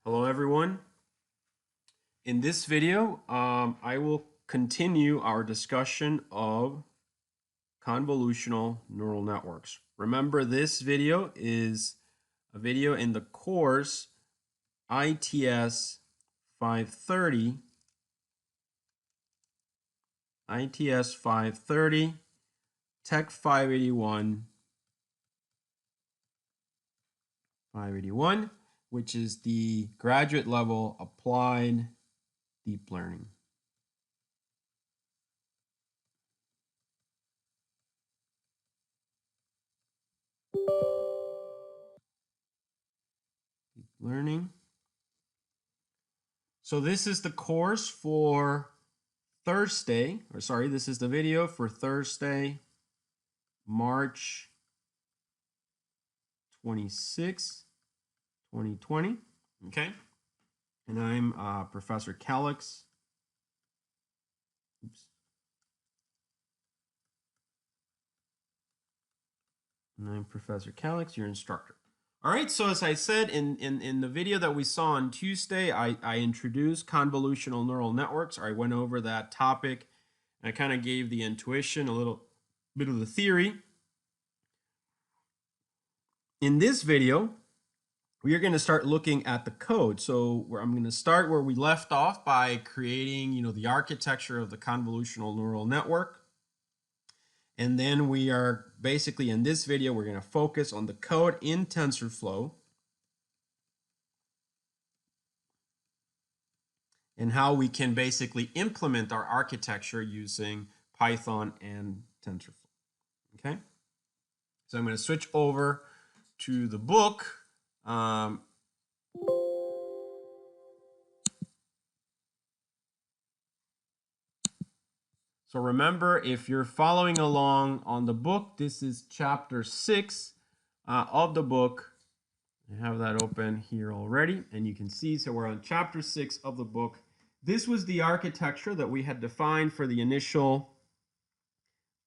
Hello everyone. In this video, I will continue our discussion of convolutional neural networks. Remember, this video is a video in the course ITS 530, Tech 581, which is the graduate level applied deep learning. Deep learning. So this is the course for Thursday, this is the video for Thursday, March 26, 2020. Okay. And I'm Professor Calix. Oops. And I'm Professor Calix, your instructor. All right, so as I said in the video that we saw on Tuesday, I introduced convolutional neural networks, or I went over that topic. I kind of gave the intuition, a little bit of the theory. In this video, we are going to start looking at the code. So I'm going to start where we left off by creating, the architecture of the convolutional neural network. And then we are basically, in this video, we're going to focus on the code in TensorFlow and how we can basically implement our architecture using Python and TensorFlow. Okay, so I'm going to switch over to the book. So remember, if you're following along on the book, this is chapter 6 of the book. I have that open here already, and you can see, so we're on chapter 6 of the book. This was the architecture that we had defined for the initial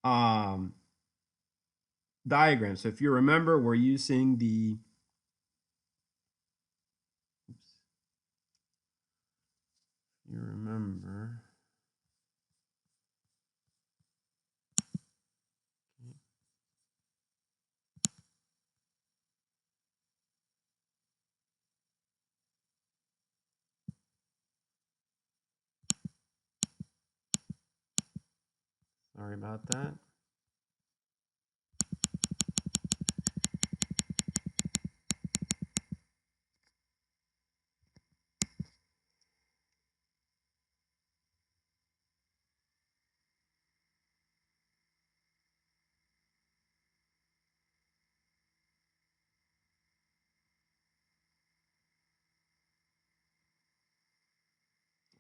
diagram. So if you remember, we're using the sorry about that.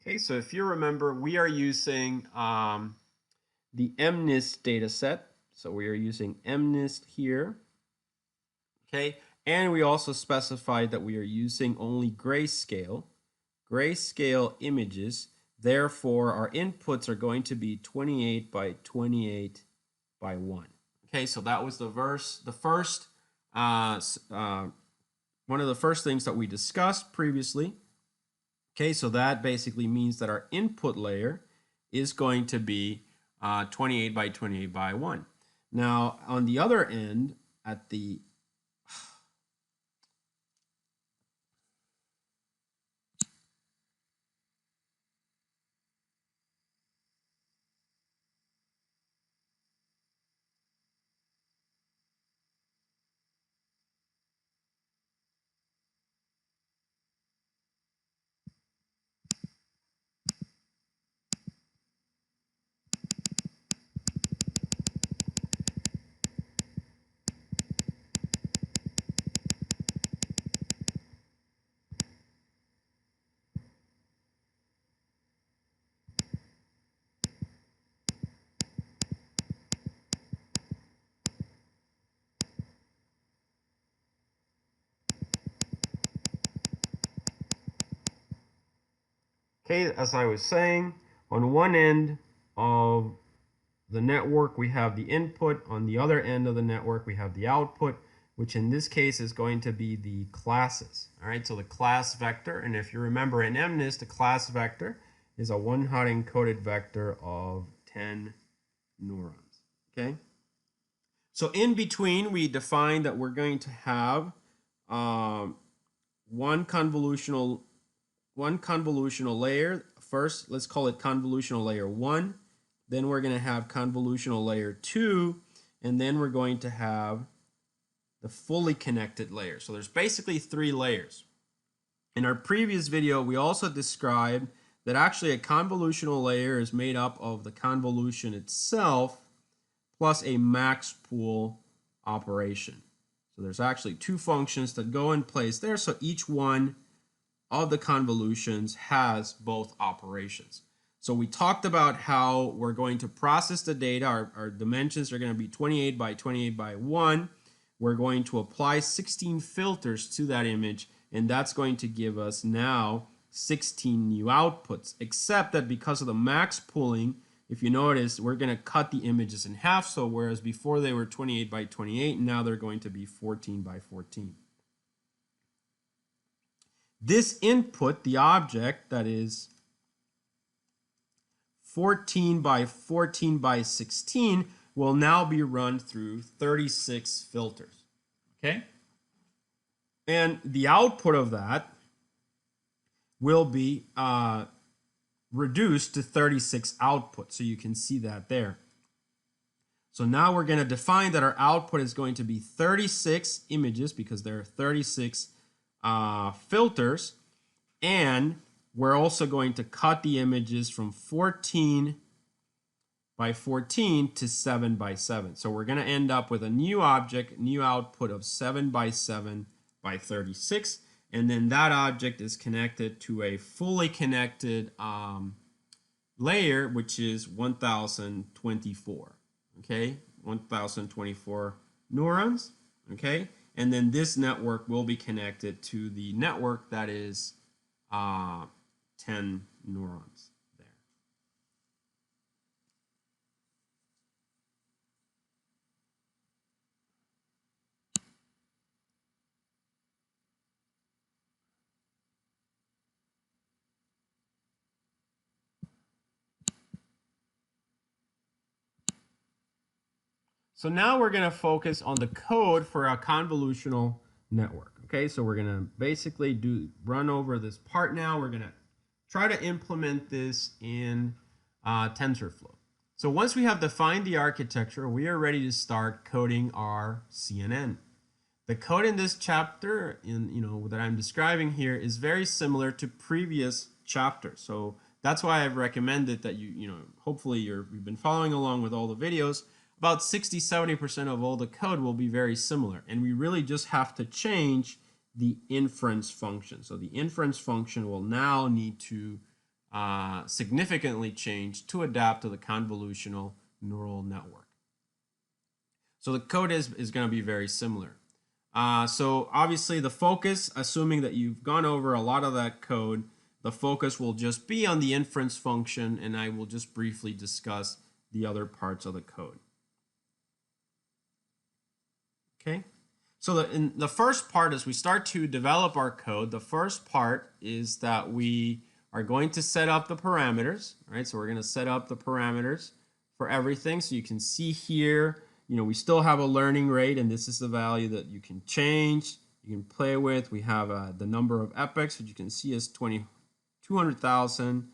Okay, so if you remember, we are using the MNIST data set. So we are using MNIST here. Okay, and we also specified that we are using only grayscale images. Therefore, our inputs are going to be 28 by 28 by 1. Okay, so that was one of the first things that we discussed previously. Okay, so that basically means that our input layer is going to be 28 by 28 by 1. Now, on the other end, at the Okay, as I was saying, on one end of the network, we have the input. On the other end of the network, we have the output. which in this case is going to be the classes. All right, so the class vector, and if you remember in MNIST, the class vector is a one-hot encoded vector of 10 neurons. Okay, so in between, we define that we're going to have one convolutional layer. First, let's call it convolutional layer 1. Then we're going to have convolutional layer 2, and then we're going to have the fully connected layer. So there's basically 3 layers. In our previous video, we also described that actually a convolutional layer is made up of the convolution itself plus a max pool operation. So there's actually 2 functions that go in place there. So each one of the convolutions has both operations. So we talked about how we're going to process the data. Our dimensions are going to be 28 by 28 by 1. We're going to apply 16 filters to that image, and that's going to give us now 16 new outputs, except that because of the max pooling, if you notice, we're going to cut the images in half. So whereas before they were 28 by 28, now they're going to be 14 by 14. This input, the object that is 14 by 14 by 16, will now be run through 36 filters. Okay? And the output of that will be reduced to 36 output. So you can see that there. So now we're going to define that our output is going to be 36 images because there are 36 filters. And we're also going to cut the images from 14 by 14 to 7 by 7. So we're going to end up with a new object, new output of 7 by 7 by 36. And then that object is connected to a fully connected layer, which is 1024. Okay, 1024 neurons. Okay, and then this network will be connected to the network that is 10 neurons there. So now we're going to focus on the code for a convolutional network. Okay, so we're going to basically run over this part now. We're going to try to implement this in Tensorflow. So once we have defined the architecture, we are ready to start coding our CNN. The code in this chapter, that I'm describing here, is very similar to previous chapters. So that's why I've recommended that hopefully you've been following along with all the videos. About 60–70% of all the code will be very similar, and we really just have to change the inference function. So the inference function will now need to significantly change to adapt to the convolutional neural network. So the code is going to be very similar. So obviously the focus, assuming that you've gone over a lot of that code, the focus will just be on the inference function, and I will just briefly discuss the other parts of the code. Okay, so in the first part, as we start to develop our code, the first part is that we are going to set up the parameters. Right, so we're going to set up the parameters for everything. So you can see here, we still have a learning rate, and this is the value that you can change, you can play with. We have the number of epochs, which you can see is 200,000.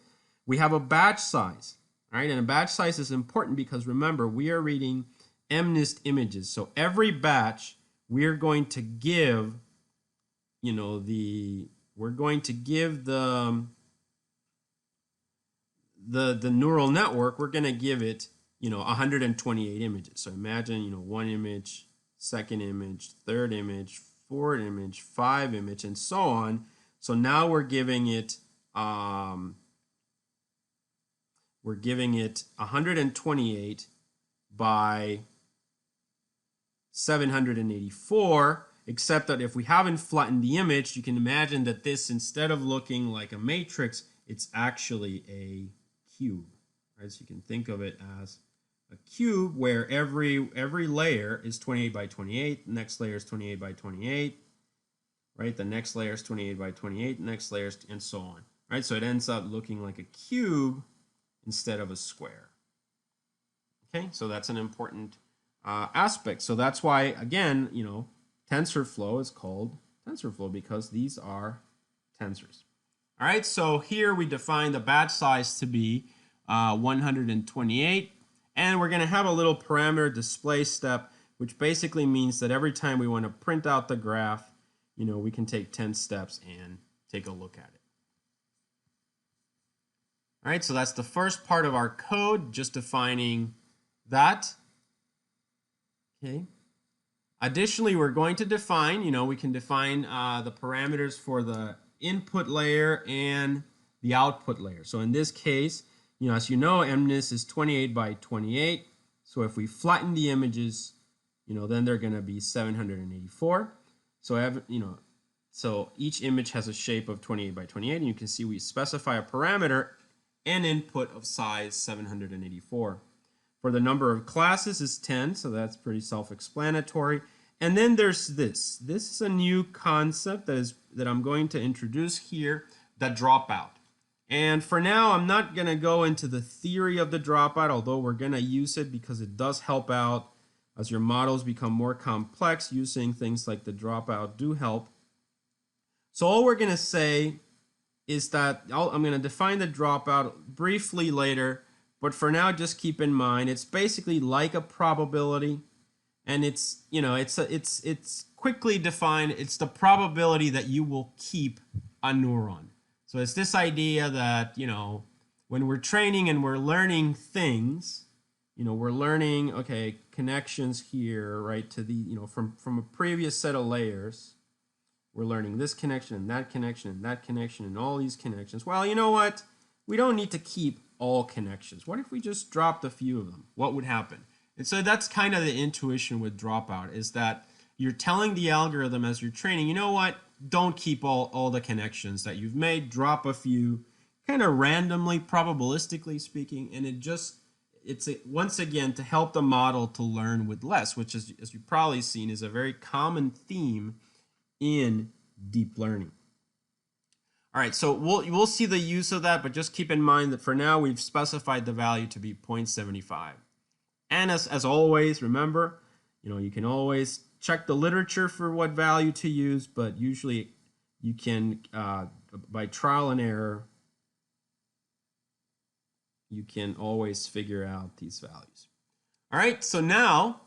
We have a batch size. Right, and a batch size is important because remember, we are reading MNIST images. So every batch we're going to give, the neural network, we're going to give it, 128 images. So imagine, one image, second image, third image, fourth image, 5 image, and so on. So now we're giving it 128 by 784, except that if we haven't flattened the image, you can imagine that this, instead of looking like a matrix, it's actually a cube. Right? So you can think of it as a cube where every layer is 28 by 28, the next layer is 28 by 28, right? The next layer is 28 by 28, the next layer is, and so on, right? So it ends up looking like a cube instead of a square. Okay, so that's an important aspect. So that's why, again, you know, TensorFlow is called TensorFlow because these are tensors. All right, so here we define the batch size to be 128, and we're going to have a little parameter display step, which basically means that every time we want to print out the graph, you know, we can take 10 steps and take a look at it. All right, so that's the first part of our code, just defining that. Okay. Additionally, we're going to define, you know, we can define the parameters for the input layer and the output layer. So in this case, you know, as you know, MNIST is 28 by 28. So if we flatten the images, you know, then they're going to be 784. So, you know, so each image has a shape of 28 by 28. And you can see we specify a parameter and input of size 784. For the number of classes is 10, so that's pretty self-explanatory. And then there's this. This is a new concept that I'm going to introduce here, the dropout. And for now, I'm not going to go into the theory of the dropout, although we're going to use it because it does help out as your models become more complex. Using things like the dropout do help. So all we're going to say is that I'm going to define the dropout briefly later, but for now, just keep in mind it's basically like a probability. And it's, you know, it's quickly defined. It's the probability that you will keep a neuron. So it's this idea that, you know, when we're training and we're learning things, you know, we're learning, okay, connections here, right, to the, you know, from a previous set of layers. We're learning this connection and that connection and that connection and all these connections. Well, you know what? We don't need to keep all connections. What if we just dropped a few of them? What would happen? And so that's kind of the intuition with dropout, is that you're telling the algorithm as you're training, you know what, don't keep all the connections that you've made, drop a few, kind of randomly, probabilistically speaking, and it's once again to help the model to learn with less, which is, as you've probably seen, is a very common theme in deep learning. All right, so we'll see the use of that, but just keep in mind that for now we've specified the value to be 0.75. And as always, remember, you know, you can always check the literature for what value to use, but usually you can, by trial and error, you can always figure out these values. All right, so now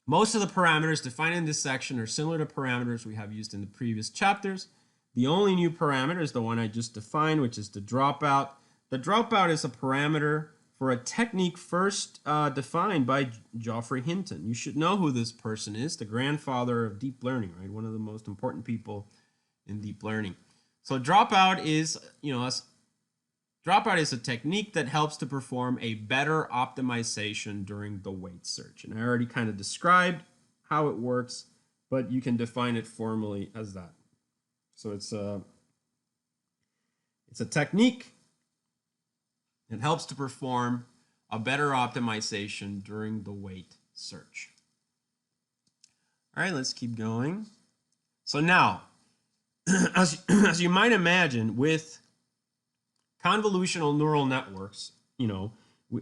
most of the parameters defined in this section are similar to parameters we have used in the previous chapters. The only new parameter is the one I just defined, which is the dropout. The dropout is a parameter for a technique first defined by Geoffrey Hinton. You should know who this person is, the grandfather of deep learning, right? One of the most important people in deep learning. So dropout is, you know, dropout is a technique that helps to perform a better optimization during the weight search. And I already kind of described how it works, but you can define it formally as that. So it's a technique that helps to perform a better optimization during the weight search. All right, let's keep going. So now, as you might imagine, with convolutional neural networks, you know,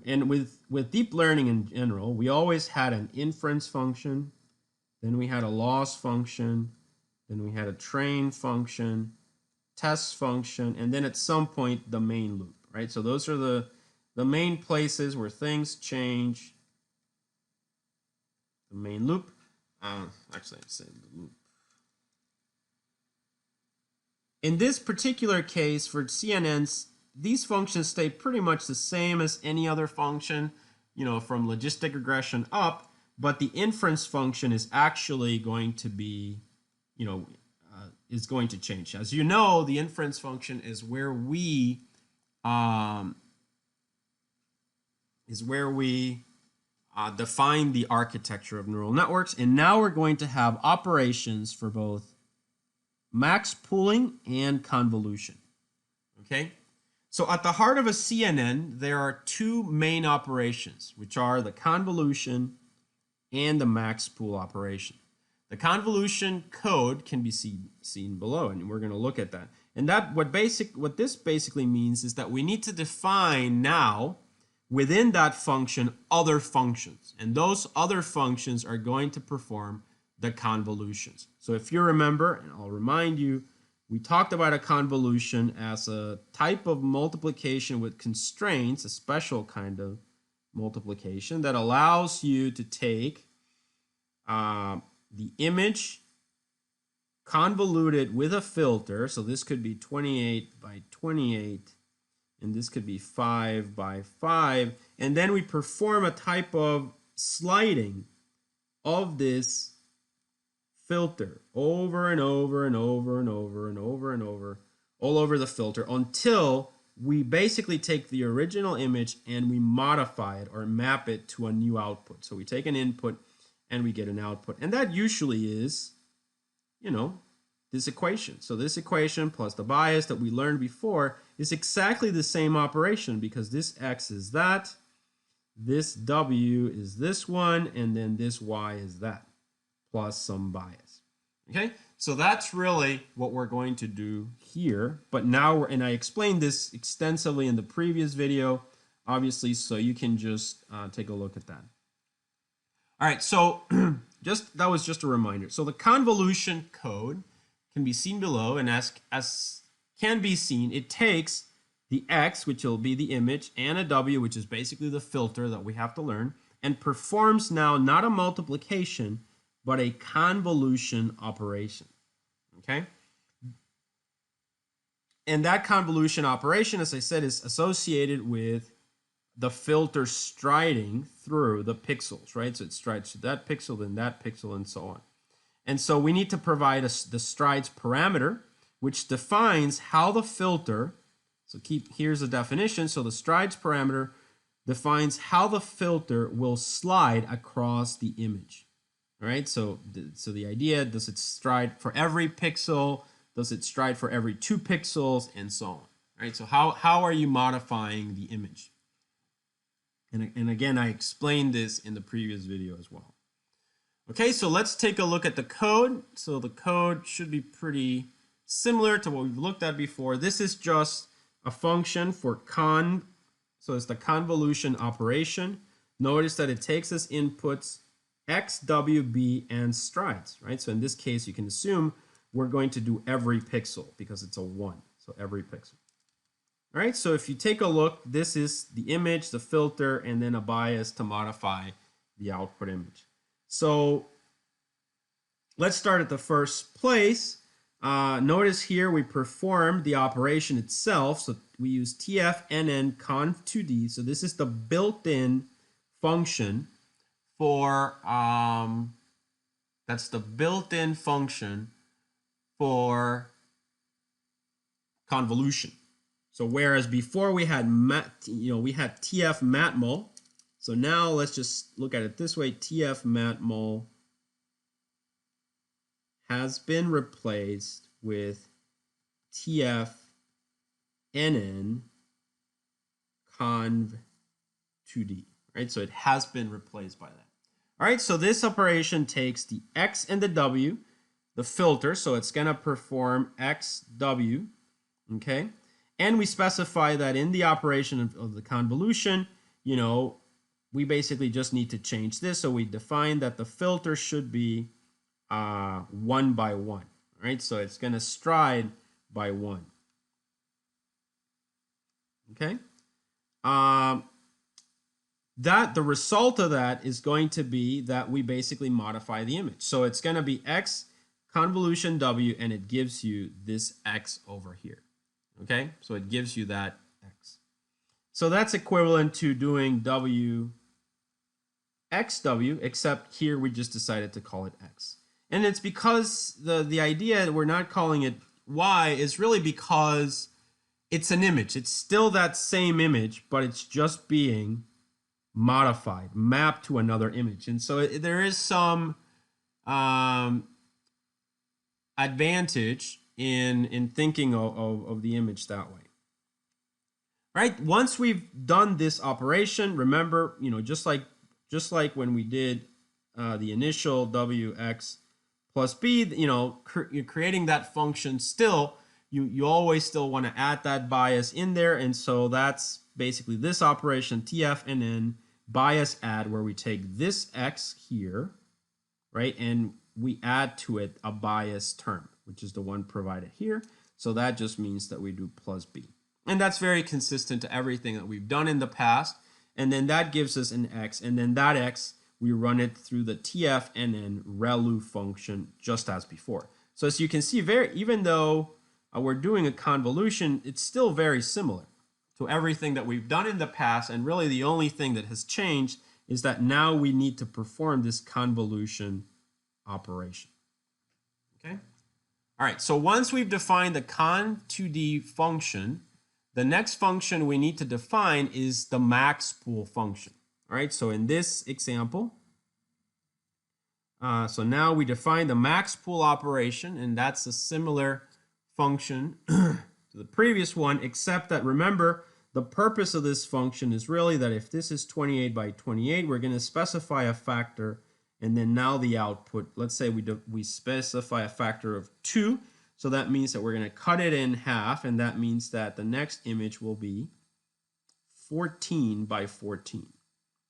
and with deep learning in general, we always had an inference function, then we had a loss function, then we had a train function, test function, and then at some point the main loop, right? So those are the main places where things change. The main loop, actually I'd say the loop. In this particular case for CNNs, these functions stay pretty much the same as any other function, you know, from logistic regression up, but the inference function is actually going to be, you know, is going to change. As you know, the inference function is where we define the architecture of neural networks, and now we're going to have operations for both max pooling and convolution. Okay, So at the heart of a CNN, there are two main operations, which are the convolution and the max pool operation. The convolution code can be seen below, and we're going to look at that. And what this basically means is that we need to define now within that function other functions, and those other functions are going to perform the convolutions. So if you remember, and I'll remind you, we talked about a convolution as a type of multiplication with constraints, a special kind of multiplication that allows you to take the image convoluted with a filter. So this could be 28 by 28, and this could be 5 by 5. And then we perform a type of sliding of this filter over and over and over and over and over and over, all over the filter, until we basically take the original image and we modify it or map it to a new output. So we take an input and we get an output. And that usually is, you know, this equation. So this equation plus the bias that we learned before is exactly the same operation, because this x is that, this w is this one, and then this y is that, plus some bias. Okay, so that's really what we're going to do here. But now, and I explained this extensively in the previous video, obviously, so you can just take a look at that. All right, so that was just a reminder. So the convolution code can be seen below, and as can be seen, it takes the x, which will be the image, and a w, which is basically the filter that we have to learn, and performs now not a multiplication, but a convolution operation. Okay? And that convolution operation, as I said, is associated with the filter striding through the pixels, right? So it strides through that pixel, then that pixel, and so on. And so we need to provide the strides parameter, which defines how the filter, so here's the definition. So the strides parameter defines how the filter will slide across the image. All right, so the idea, does it stride for every pixel? Does it stride for every 2 pixels? And so on. All right, so how are you modifying the image? And again, I explained this in the previous video as well. Okay, so let's take a look at the code. So the code should be pretty similar to what we've looked at before. This is just a function for so it's the convolution operation. Notice that it takes as inputs x, w, b, and strides, right? So in this case, you can assume we're going to do every pixel because it's a 1, so every pixel. All right, so if you take a look, this is the image, the filter, and then a bias to modify the output image. So let's start at the first place. Notice here we perform the operation itself. So we use tfnn conv2d. So this is the built-in function for, that's the built-in function for convolution. So whereas before we had we had tf matmul, so now let's just look at it this way: tf matmul has been replaced with tf nn conv2d, right? So it has been replaced by that. All right, so this operation takes the x and the w, the filter, so it's gonna perform x, w, okay? And we specify that in the operation of the convolution, we basically just need to change this. So we define that the filter should be 1 by 1, right? So it's going to stride by 1. Okay? The result of that is going to be that we basically modify the image. So it's going to be x convolution w, and it gives you this x over here. Okay, so it gives you that x. So that's equivalent to doing w xw, except here we just decided to call it x. And it's because the idea that we're not calling it y is really because it's an image. It's still that same image, but it's just being modified, mapped to another image. And so there is some advantage in thinking of the image that way. Right? Once we've done this operation, remember, just like when we did the initial wx plus b, you're creating that function still. You always still want to add that bias in there, and so that's basically this operation tf_nn bias add, where we take this x here, right, and we add to it a bias term, which is the one provided here. So that just means that we do plus b. And that's very consistent to everything that we've done in the past. And then that gives us an x, and then that x, we run it through the tf_nn relu function just as before. So as you can see, even though we're doing a convolution, it's still very similar to everything that we've done in the past. And really the only thing that has changed is that now we need to perform this convolution operation. Okay? All right, so once we've defined the con2d function, the next function we need to define is the max pool function. All right, so in this example, so now we define the max pool operation, and that's a similar function to the previous one, except that, remember, the purpose of this function is really that if this is 28 by 28, we're going to specify a factor, and then now the output, let's say we specify a factor of 2, so that means that we're going to cut it in half, and that means that the next image will be 14 by 14.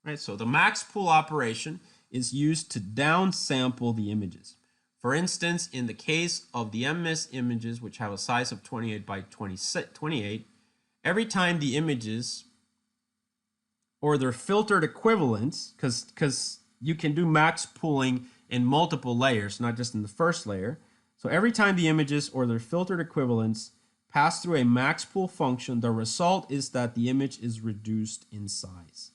Right? So the max pool operation is used to downsample the images. For instance, in the case of the MMIS images, which have a size of 28 by 28, every time the images or their filtered equivalents, because you can do max pooling in multiple layers, not just in the first layer. So every time the images or their filtered equivalents pass through a max pool function, the result is that the image is reduced in size.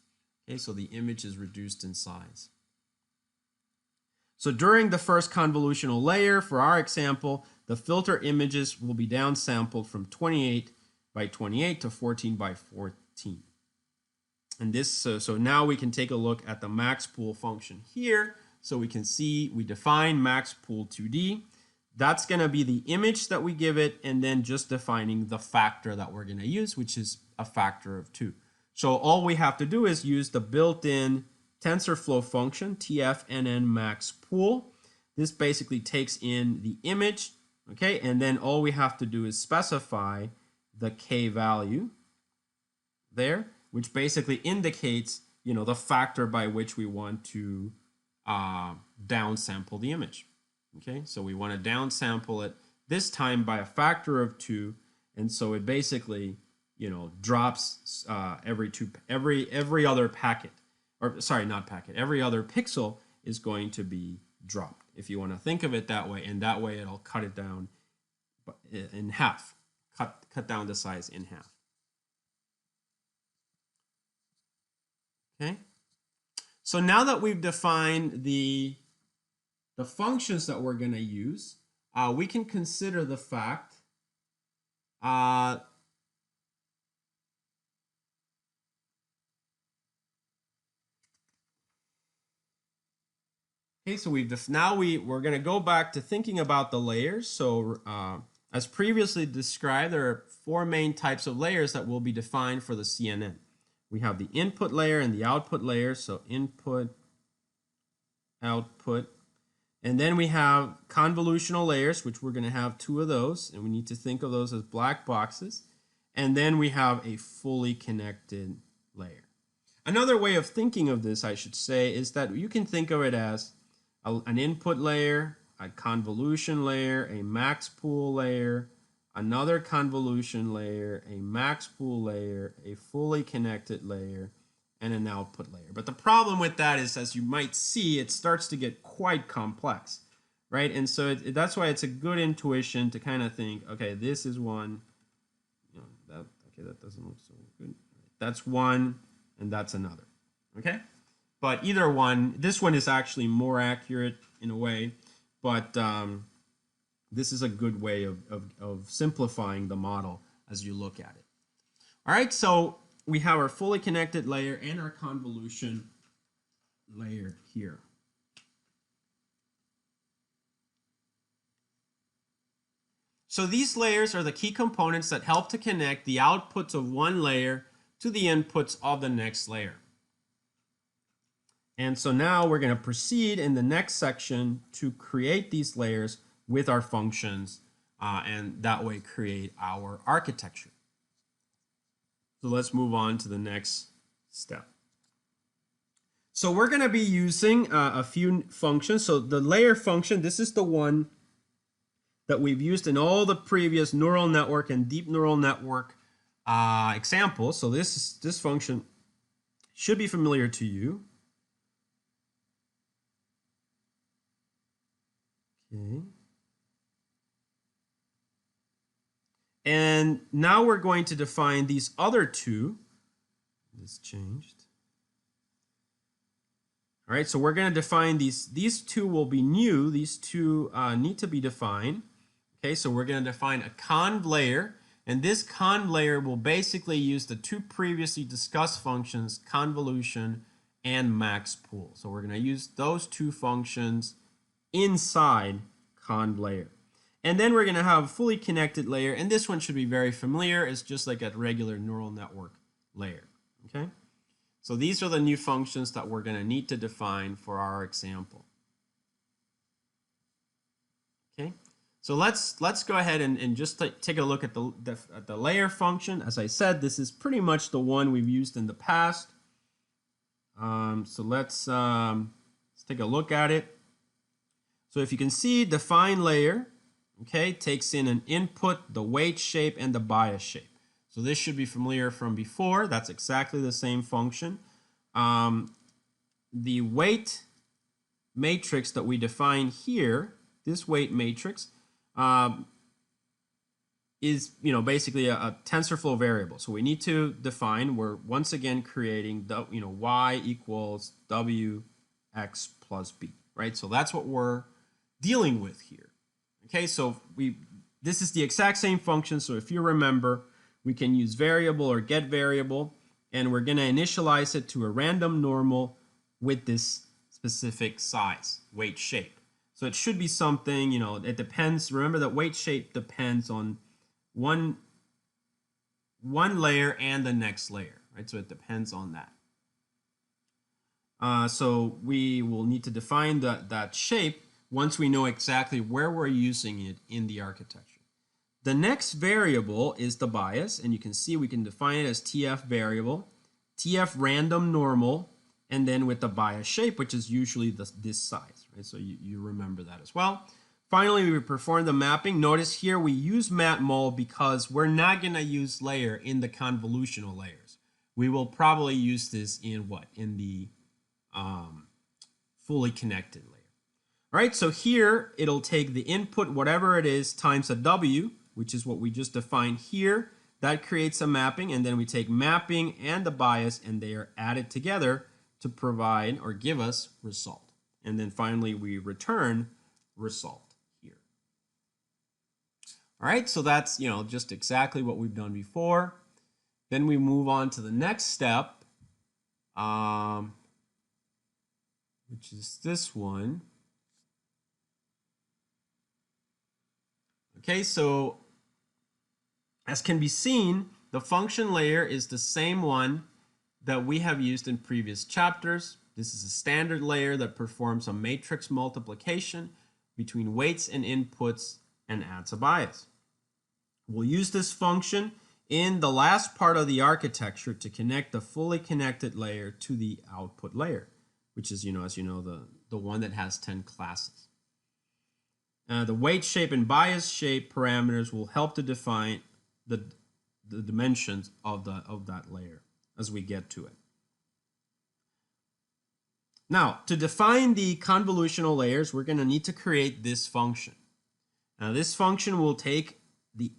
Okay, so the image is reduced in size. So during the first convolutional layer, for our example, the filter images will be downsampled from 28 by 28 to 14 by 14. And this, so now we can take a look at the max pool function here. So we can see we define max pool 2D. That's going to be the image that we give it, and then just defining the factor that we're going to use, which is a factor of 2. So all we have to do is use the built-in TensorFlow function, tf_nn max pool. This basically takes in the image, okay, and then all we have to do is specify the k value there, which basically indicates, the factor by which we want to downsample the image. Okay, so we want to downsample it this time by a factor of 2, and so it basically, drops every other packet, or sorry, not packet, every other pixel is going to be dropped, if you want to think of it that way, and that way it'll cut it down in half, cut down the size in half. Okay, so now that we've defined the functions that we're going to use, we can consider the fact okay, so we're going to go back to thinking about the layers. So as previously described, there are 4 main types of layers that will be defined for the CNN. We have the input layer and the output layer. So input, output. And then we have convolutional layers, which we're going to have 2 of those, and we need to think of those as black boxes. And then we have a fully connected layer. Another way of thinking of this, I should say, is that you can think of it as an input layer, a convolution layer, a max pool layer, another convolution layer, a max pool layer, a fully connected layer, and an output layer. But the problem with that is, as you might see, it starts to get quite complex, right? And so that's why it's a good intuition to kind of think, okay, this is one, that doesn't look so good. That's one, and that's another, okay? But either one, this one is actually more accurate in a way, but this is a good way of simplifying the model as you look at it. All right, so we have our fully connected layer and our convolution layer here. So these layers are the key components that help to connect the outputs of one layer to the inputs of the next layer. And so now we're going to proceed in the next section to create these layers with our functions and that way create our architecture. So let's move on to the next step. So we're going to be using a few functions. So the layer function, this is the one that we've used in all the previous neural network and deep neural network examples. So this function should be familiar to you. Okay. And now we're going to define these other two. This changed. All right, so we're going to define these two will be new. These two need to be defined. Okay, so we're going to define a conv layer, and this conv layer will basically use the two previously discussed functions, convolution and max pool. So we're going to use those two functions inside conv layer. And then we're going to have a fully connected layer, and this one should be very familiar. It's just like a regular neural network layer. Okay, so these are the new functions that we're going to need to define for our example. Okay, so let's go ahead and just take a look at the layer function. As I said, this is pretty much the one we've used in the past. So let's take a look at it. So if you can see, define layer, okay, takes in an input, the weight shape, and the bias shape. So this should be familiar from before. That's exactly the same function. The weight matrix that we define here, this weight matrix, is basically a TensorFlow variable. So we need to define, we're once again creating the y equals wx plus b, right? So that's what we're dealing with here. Okay, so this is the exact same function. So if you remember, we can use variable or get variable, and we're going to initialize it to a random normal with this specific size, weight shape. So it should be something, it depends. Remember that weight shape depends on one layer and the next layer, right? So it depends on that. So we will need to define that shape once we know exactly where we're using it in the architecture. The next variable is the bias, and you can see we can define it as TF variable, TF random normal, and then with the bias shape, which is usually this size, right? So you remember that as well. Finally, we perform the mapping. Notice here we use matmul because we're not going to use layer in the convolutional layers. We will probably use this in what? In the fully connected layer. All right, so here it'll take the input, whatever it is, times a w, which is what we just defined here. That creates a mapping, and then we take mapping and the bias, and they are added together to provide or give us result. And then finally, we return result here. All right, so that's just exactly what we've done before. Then we move on to the next step, which is this one. Okay, so as can be seen, the function layer is the same one that we have used in previous chapters. This is a standard layer that performs a matrix multiplication between weights and inputs and adds a bias. We'll use this function in the last part of the architecture to connect the fully connected layer to the output layer, which is, as you know, the one that has 10 classes. The weight shape and bias shape parameters will help to define the dimensions of that layer as we get to it. Now, to define the convolutional layers, we're going to need to create this function. Now, this function will take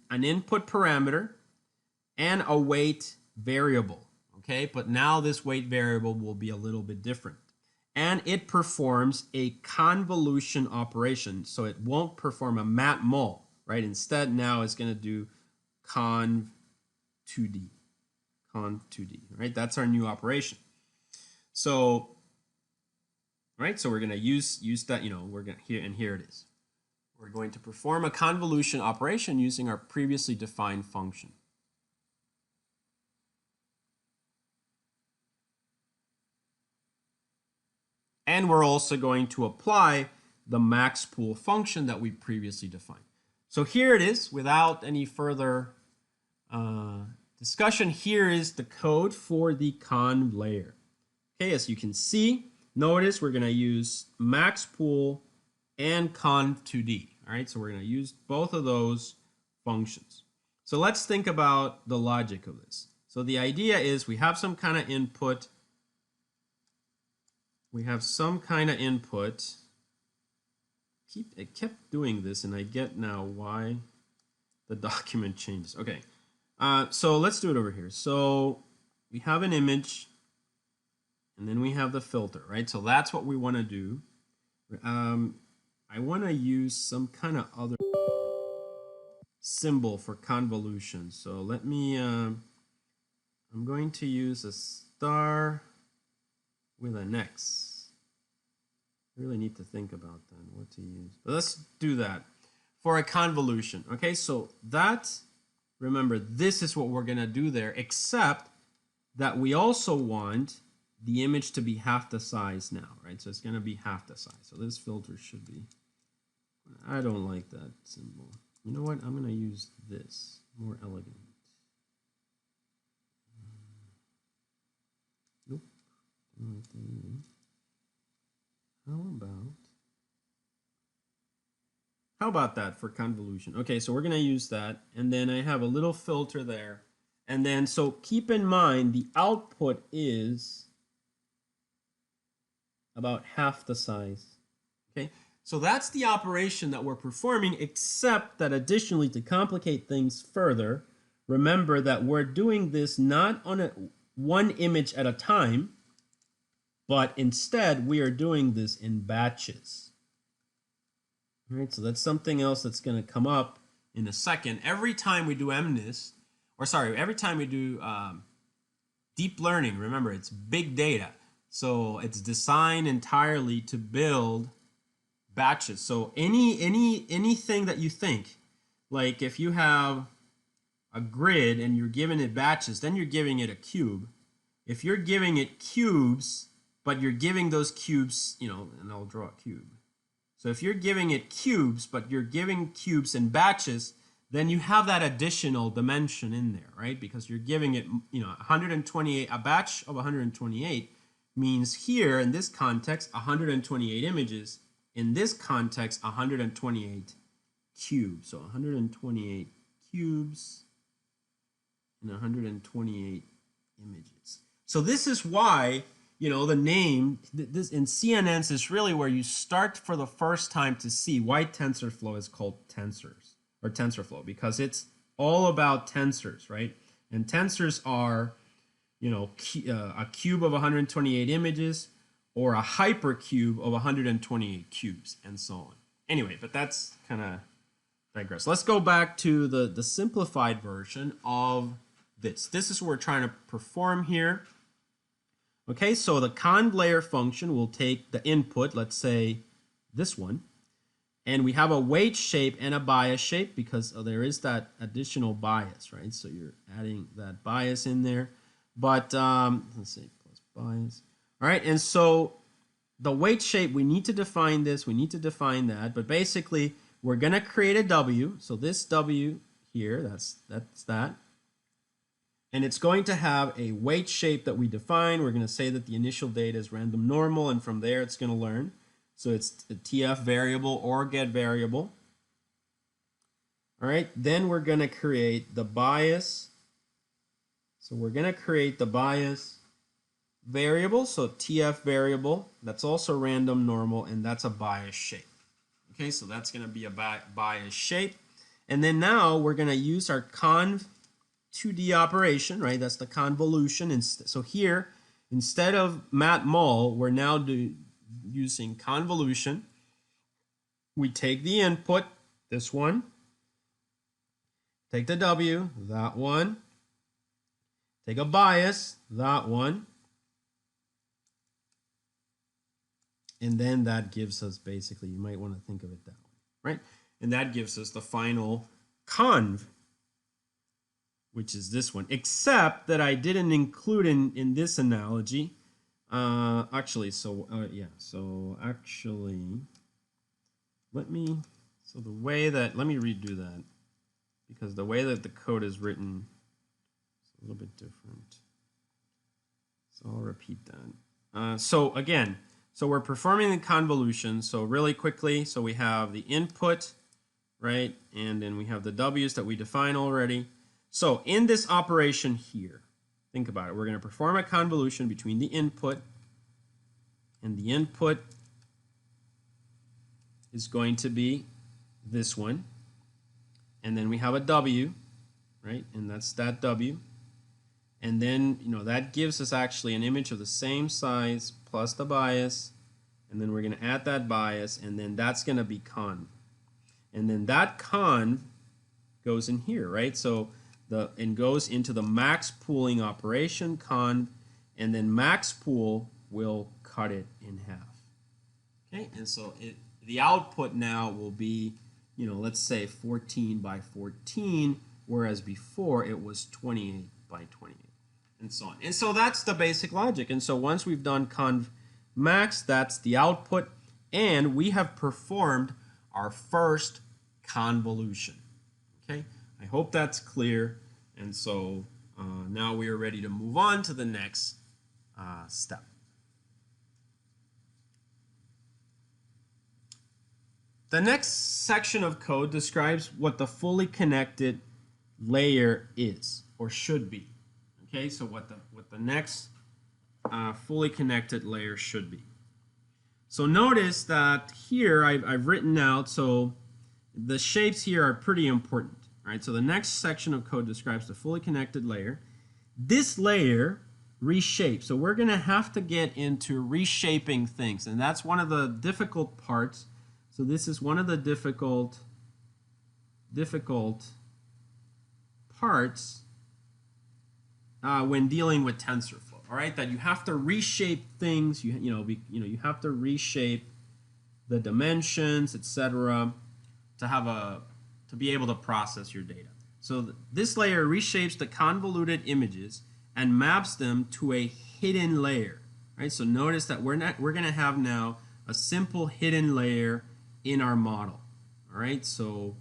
an input parameter and a weight variable, okay? But now this weight variable will be a little bit different. And it performs a convolution operation, so it won't perform a matmul, right? Instead, now it's going to do conv2d, right? That's our new operation. So, right? So we're going to use that, we're going to here, and here it is. We're going to perform a convolution operation using our previously defined function. And we're also going to apply the max pool function that we previously defined. So here it is, without any further discussion. Here is the code for the conv layer. Okay, as you can see, notice we're going to use max pool and conv2d. All right, so we're going to use both of those functions. So let's think about the logic of this. So the idea is we have some kind of input. It kept doing this, and I get now why the document changes. Okay, so let's do it over here. So we have an image, and then we have the filter, right? So that's what we want to do. I want to use some kind of other symbol for convolution. So let me, I'm going to use a star with an X. I really need to think about that, what to use. But let's do that for a convolution. Okay, so that, remember, this is what we're going to do there, except that we also want the image to be half the size now, right? So it's going to be half the size. So this filter should be, I don't like that symbol. You know what? I'm going to use this, more elegant. Nope. Don't like that either. How about that for convolution? Okay, so we're going to use that. And then I have a little filter there. And then, so keep in mind, the output is about half the size. Okay, so that's the operation that we're performing, except that additionally, to complicate things further, remember that we're doing this not on one image at a time, but instead we are doing this in batches. All right, so that's something else that's going to come up in a second. Every time we do MNIST, every time we do deep learning, remember it's big data. So it's designed entirely to build batches. So anything that you think, like if you have a grid and you're giving it batches, then you're giving it a cube. If you're giving it cubes, but you're giving those cubes, you know, and I'll draw a cube. So if you're giving it cubes, but you're giving cubes in batches, then you have that additional dimension in there, right? Because you're giving it, you know, 128, a batch of 128 means here in this context 128 images, in this context 128 cubes. So 128 cubes and 128 images. So this is why, you know, the name, this in CNNs is really where you start for the first time to see why TensorFlow is called tensors or TensorFlow, because it's all about tensors, right? And tensors are, you know, a cube of 128 images or a hypercube of 128 cubes and so on. Anyway, but that's kind of digress. Let's go back to the simplified version of this. This is what we're trying to perform here. Okay, so the conv layer function will take the input, let's say this one, and we have a weight shape and a bias shape because there is that additional bias, right? So you're adding that bias in there. But let's say plus bias. All right, and so the weight shape, we need to define this, we need to define that, but basically we're going to create a W. So this W here, that's that. And it's going to have a weight shape that we define. We're going to say that the initial data is random normal, and from there it's going to learn. So it's a TF variable or get variable. All right, then we're going to create the bias. So we're going to create the bias variable. So TF variable, that's also random normal, and that's a bias shape. Okay, so that's going to be a bias shape. And then now we're going to use our conv2d operation, right? That's the convolution. So here, instead of matmul, we're now using convolution. We take the input, this one, take the W, that one, take a bias, that one, and then that gives us basically, you might want to think of it that way, right? and that gives us the final conv, which is this one, except that I didn't include in this analogy. Actually, so let me redo that, because the way that the code is written is a little bit different. So I'll repeat that. So again, so we're performing the convolution. So really quickly, so we have the input, right? And then we have the W's that we define already. So in this operation here, think about it. We're going to perform a convolution between the input, and the input is going to be this one. And then we have a W, right? And that's that W. And then, that gives us actually an image of the same size plus the bias. And then we're going to add that bias, and then that's going to be conv. And then that conv goes in here, right? So and goes into the max pooling operation conv, and then max pool will cut it in half. Okay, and so the output now will be, let's say 14 by 14, whereas before it was 28 by 28, and so on. And so that's the basic logic. And so once we've done conv max, that's the output, and we have performed our first convolution. Okay, I hope that's clear. And so now we are ready to move on to the next step. The next section of code describes what the fully connected layer is, or should be. Okay, so what the next fully connected layer should be. So notice that here I've written out, so the shapes here are pretty important. Right, so the next section of code describes the fully connected layer. This layer reshapes. So we're going to have to get into reshaping things, and that's one of the difficult parts. So this is one of the difficult parts when dealing with TensorFlow. All right, that you have to reshape things. You have to reshape the dimensions, etc., to be able to process your data. So this layer reshapes the convoluted images and maps them to a hidden layer. Right? So notice that we're going to have now a simple hidden layer in our model. All right? So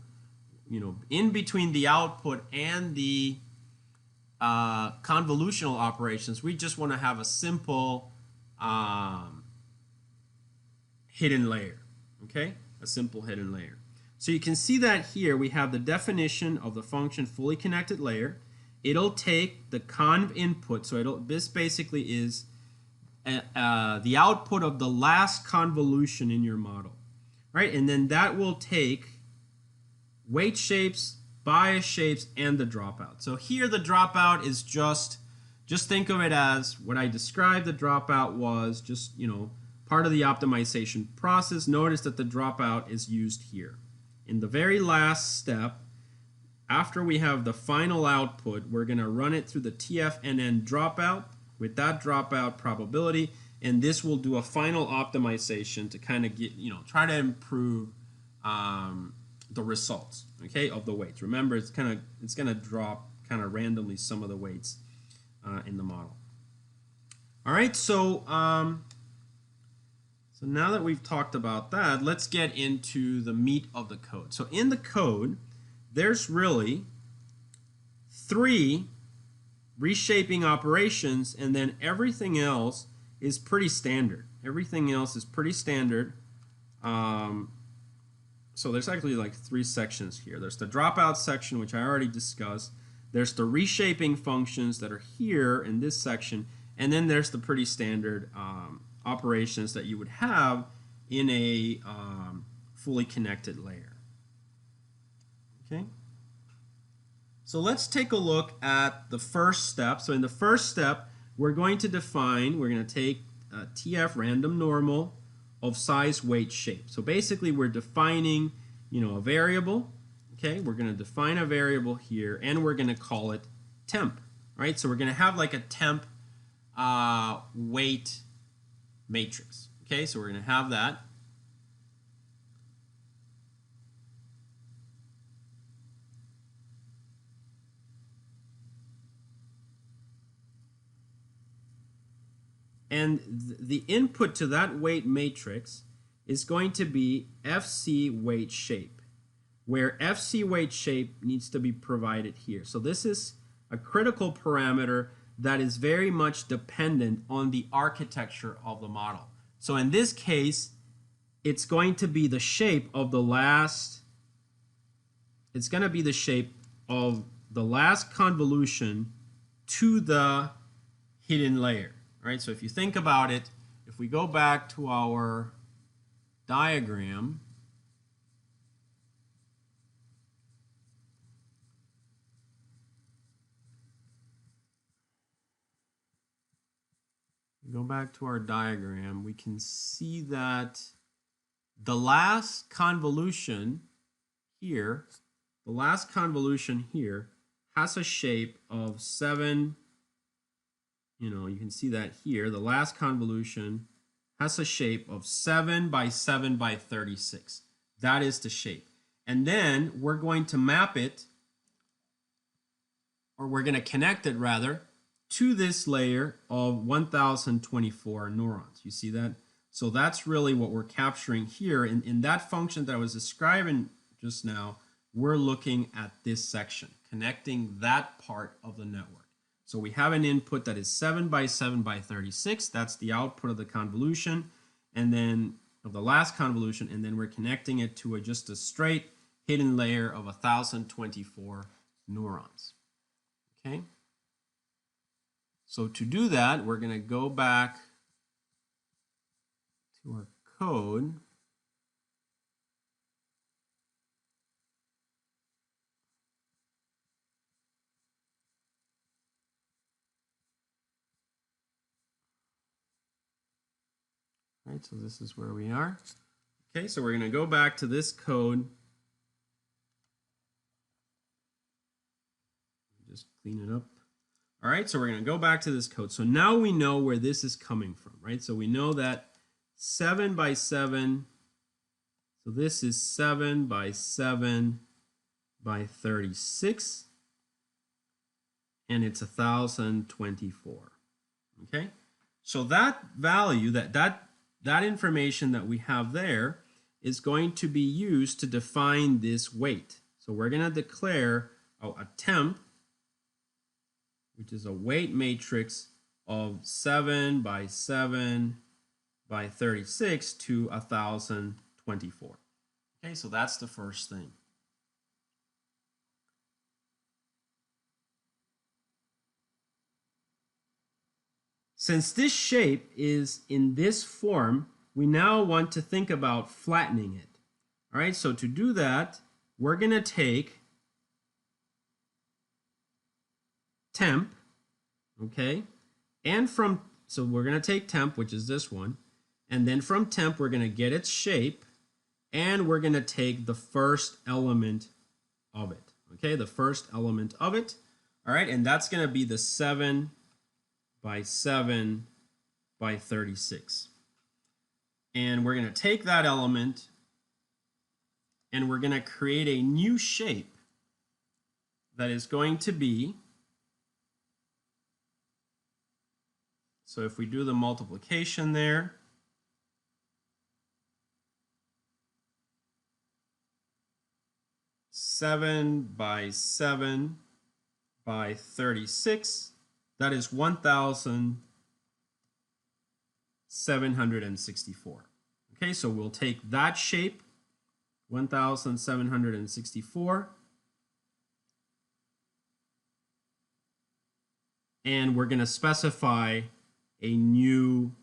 in between the output and the convolutional operations, we just want to have a simple hidden layer. Okay? A simple hidden layer. So you can see that here we have the definition of the function fully connected layer. It'll take the conv input, so this basically is the output of the last convolution in your model, right? And then that will take weight shapes, bias shapes, and the dropout. So here the dropout is just think of it as what I described. The dropout was just part of the optimization process. Notice that the dropout is used here. In the very last step, after we have the final output, we're going to run it through the TFNN dropout with that dropout probability, and this will do a final optimization to kind of get, try to improve the results, okay, of the weights. Remember, it's going to drop kind of randomly some of the weights in the model. All right, so now that we've talked about that, let's get into the meat of the code. So in the code, there's really 3 reshaping operations, and then everything else is pretty standard. Everything else is pretty standard. So there's actually like 3 sections here. There's the dropout section, which I already discussed. There's the reshaping functions that are here in this section, and then there's the pretty standard operations that you would have in a fully connected layer. Okay. So let's take a look at the first step. So in the first step, we're going to take TF random normal of size, weight, shape. So basically we're defining, a variable. Okay, we're going to define a variable here, and we're going to call it temp, right? So we're going to have like a temp weight matrix. Okay, so we're going to have that. And the input to that weight matrix is going to be FC weight shape, where FC weight shape needs to be provided here. So this is a critical parameter that is very much dependent on the architecture of the model. So in this case, it's going to be the shape of the last, it's going to be the shape of the last convolution to the hidden layer. All right, so if you think about it, if we go back to our diagram, we can see that the last convolution here, has a shape of 7. You can see that here. The last convolution has a shape of 7 by 7 by 36. That is the shape. And then we're going to map it, or we're going to connect it rather, to this layer of 1024 neurons. You see that? So that's really what we're capturing here. In that function that I was describing just now, we're looking at this section, connecting that part of the network. So we have an input that is 7 by 7 by 36. That's the output of the convolution, and then of the last convolution, and then we're connecting it to just a straight hidden layer of 1024 neurons. Okay? So to do that, we're going to go back to our code. Right, so this is where we are. Okay, so we're going to go back to this code. Just clean it up. All right, so we're going to go back to this code. So now we know where this is coming from, right? So we know that 7 by 7, so this is 7 by 7 by 36, and it's 1024. Okay, so that value, that information that we have there is going to be used to define this weight. So we're going to declare a temp, which is a weight matrix of 7 by 7 by 36 to 1024. Okay, so that's the first thing. Since this shape is in this form, we now want to think about flattening it. All right, so to do that, we're going to take temp, okay, and so we're going to take temp, which is this one, and then from temp, we're going to get its shape, and we're going to take the first element of it, okay, the first element of it. All right, and that's going to be the 7 by 7 by 36. And we're going to take that element and we're going to create a new shape that is going to be, so if we do the multiplication there, seven by 7 by 36, that is 1764. Okay, so we'll take that shape, 1764, and we're going to specify a new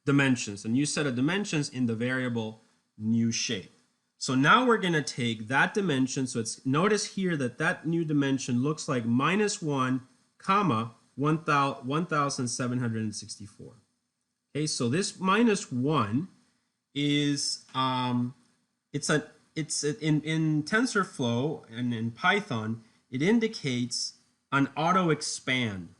dimensions, a new set of dimensions in the variable new shape. So now we're going to take that dimension. So notice here that new dimension looks like -1, comma 1764. Okay, so this -1 is in TensorFlow and in Python, it indicates an auto expand.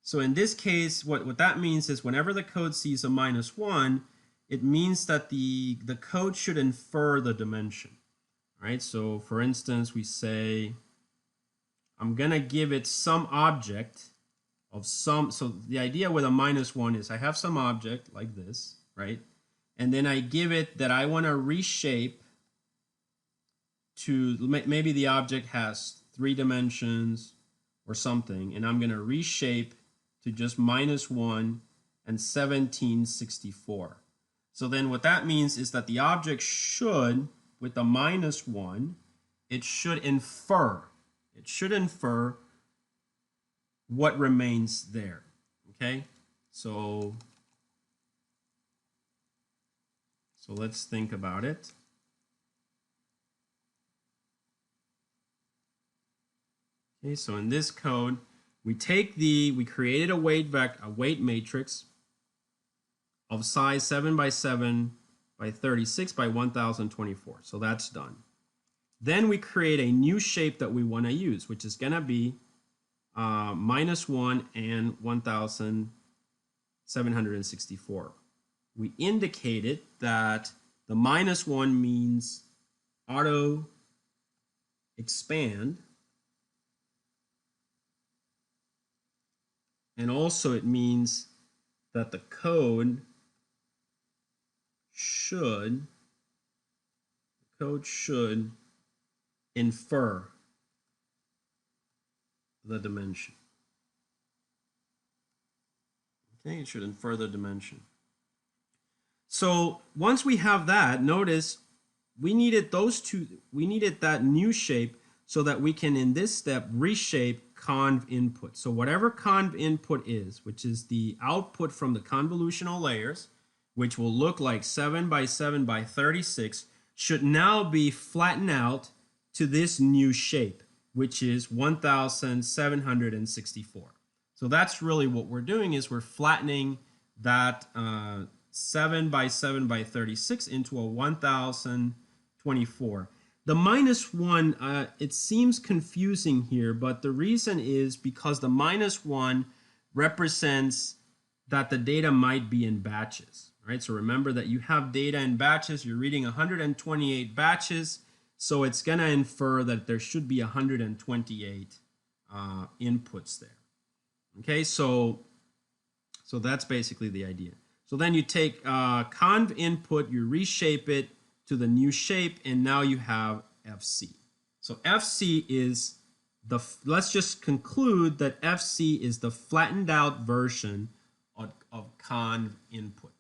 So in this case, what that means is whenever the code sees a -1, it means that the code should infer the dimension. All right, so for instance, we say, I'm going to give it some object, of some. So the idea with a -1 is I have some object like this, right? And then I give it that I want to reshape to, maybe the object has 3 dimensions or something, and I'm going to reshape to just -1 and 1764. So then what that means is that the object should, with the -1, it should infer what remains there. Okay, so let's think about it. Okay, so in this code, we created a weight matrix of size 7 by 7 by 36 by 1024. So that's done. Then we create a new shape that we want to use, which is going to be -1 and 1764. We indicated that the -1 means auto expand, and also it means that the code should infer the dimension. Okay, it should infer the dimension. So once we have that, notice we needed that new shape so that we can, in this step, reshape conv input. So whatever conv input is, which is the output from the convolutional layers, which will look like 7 by 7 by 36, should now be flattened out to this new shape, which is 1764. So that's really what we're doing, is we're flattening that 7 by 7 by 36 into a 1024. The -1, it seems confusing here, but the reason is because the -1 represents that the data might be in batches, right? So remember that you have data in batches. You're reading 128 batches, so it's going to infer that there should be 128 inputs there. Okay, so that's basically the idea. So then you take conv input, you reshape it to the new shape, and now you have FC. So FC is let's just conclude that FC is the flattened out version of conv input.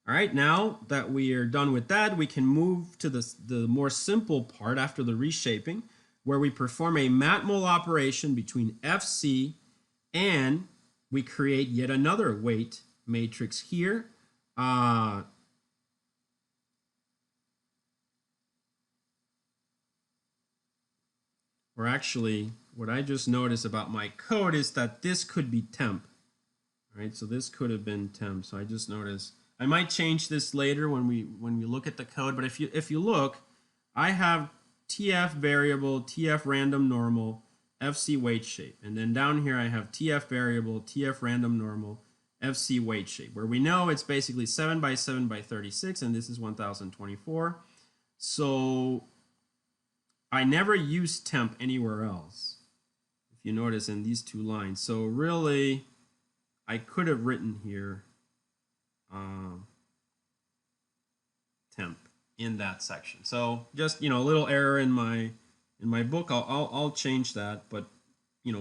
All right, now that we are done with that, we can move to the more simple part after the reshaping, where we perform a matmul operation between FC and we create yet another weight matrix here. Or actually, what I just noticed about my code is that this could be temp. All right, so this could have been temp. So I just noticed. I might change this later when we look at the code. But if you look, I have TF variable, TF random normal, FC weight shape, and then down here I have TF variable, TF random normal, FC weight shape, where we know it's basically 7 by 7 by 36, and this is 1024. So I never use temp anywhere else, if you notice in these two lines. So really, I could have written here temp in that section. So just, a little error in my book. I'll change that, but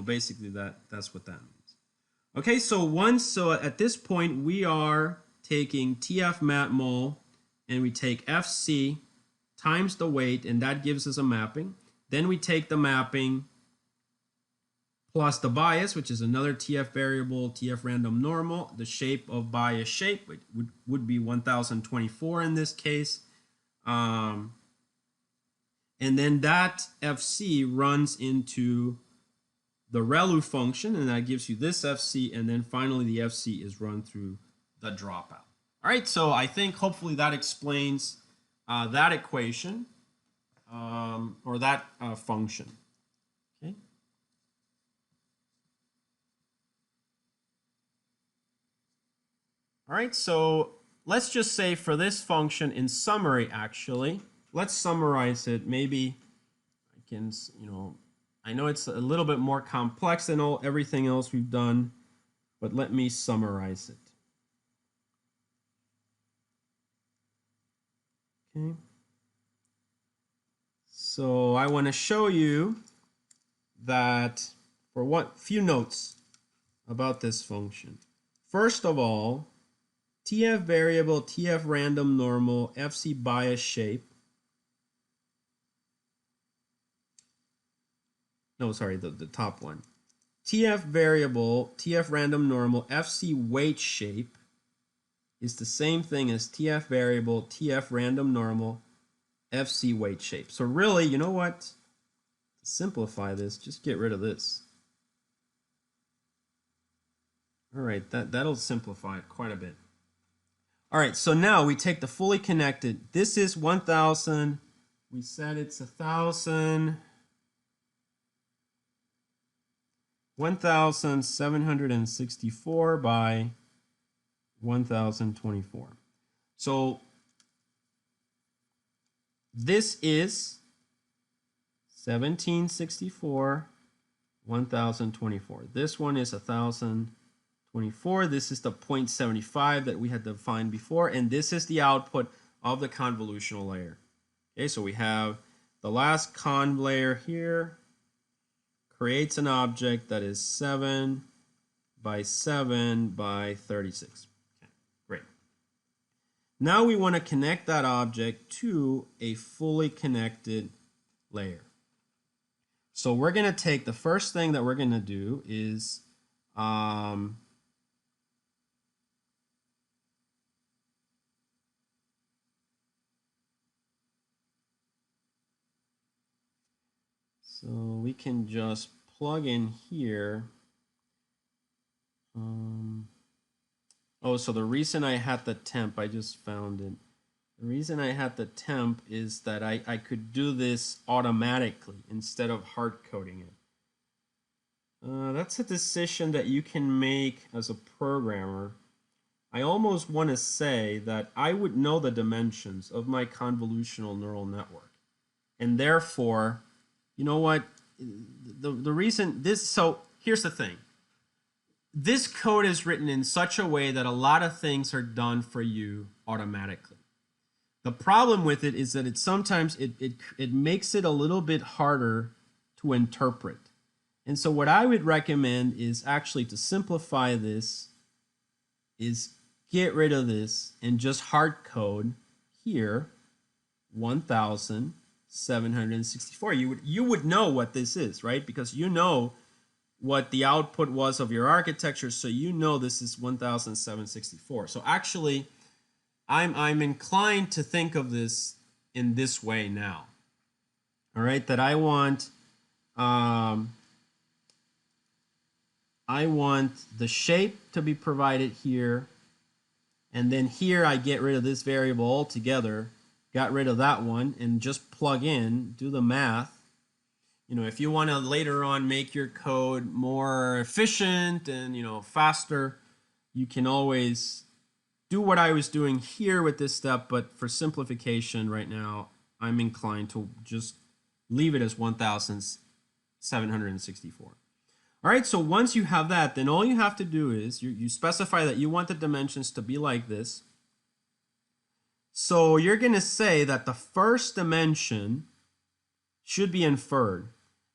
basically that's what that means. Okay, so at this point we are taking TF matmul and we take FC times the weight, and that gives us a mapping. Then we take the mapping plus the bias, which is another TF variable, TF random normal. The shape of bias shape would be 1024 in this case. And then that FC runs into the ReLU function, and that gives you this FC, and then finally the FC is run through the dropout. All right, so I think hopefully that explains that equation or that function. Okay. All right, so let's just say for this function, in summary, actually, let's summarize it. Maybe I can, I know it's a little bit more complex than everything else we've done, but let me summarize it. Okay. So I want to show you that for what few notes about this function. First of all, TF variable, TF random normal, FC bias shape. No, sorry, the top one. TF variable, TF random normal, FC weight shape is the same thing as TF variable, TF random normal, FC weight shape. So really, you know what? To simplify this, just get rid of this. All right, that'll simplify it quite a bit. All right, so now we take the fully connected. This is 1,000. We said it's 1,000. 1,764 by 1,024. So this is 1764, 1,024. This one is 1,024. This is the 0.75 that we had defined before, and this is the output of the convolutional layer. Okay, so we have the last conv layer here creates an object that is 7 by 7 by 36. Okay, great. Now we want to connect that object to a fully connected layer. So we're going to take the first thing that we're going to do is so we can just plug in here. Oh, so the reason I had the temp, I just found it. The reason I had the temp is that I could do this automatically instead of hard coding it. That's a decision that you can make as a programmer. I almost want to say that I would know the dimensions of my convolutional neural network. And therefore, you know what? The reason this, so here's the thing. This code is written in such a way that a lot of things are done for you automatically. The problem with it is that it sometimes it makes it a little bit harder to interpret. And so what I would recommend is actually to simplify this is get rid of this and just hard code here 1,764. You would know what this is, right? Because you know what the output was of your architecture, so you know this is 1,764. So actually, I'm inclined to think of this in this way now. All right, that I want the shape to be provided here, and then here I get rid of this variable altogether, got rid of that one, and just plug in, do the math. You know, if you want to later on make your code more efficient and, you know, faster, you can always do what I was doing here with this step, but for simplification right now, I'm inclined to just leave it as 1,764. All right, so once you have that, then all you have to do is you specify that you want the dimensions to be like this. So you're going to say that the first dimension should be inferred,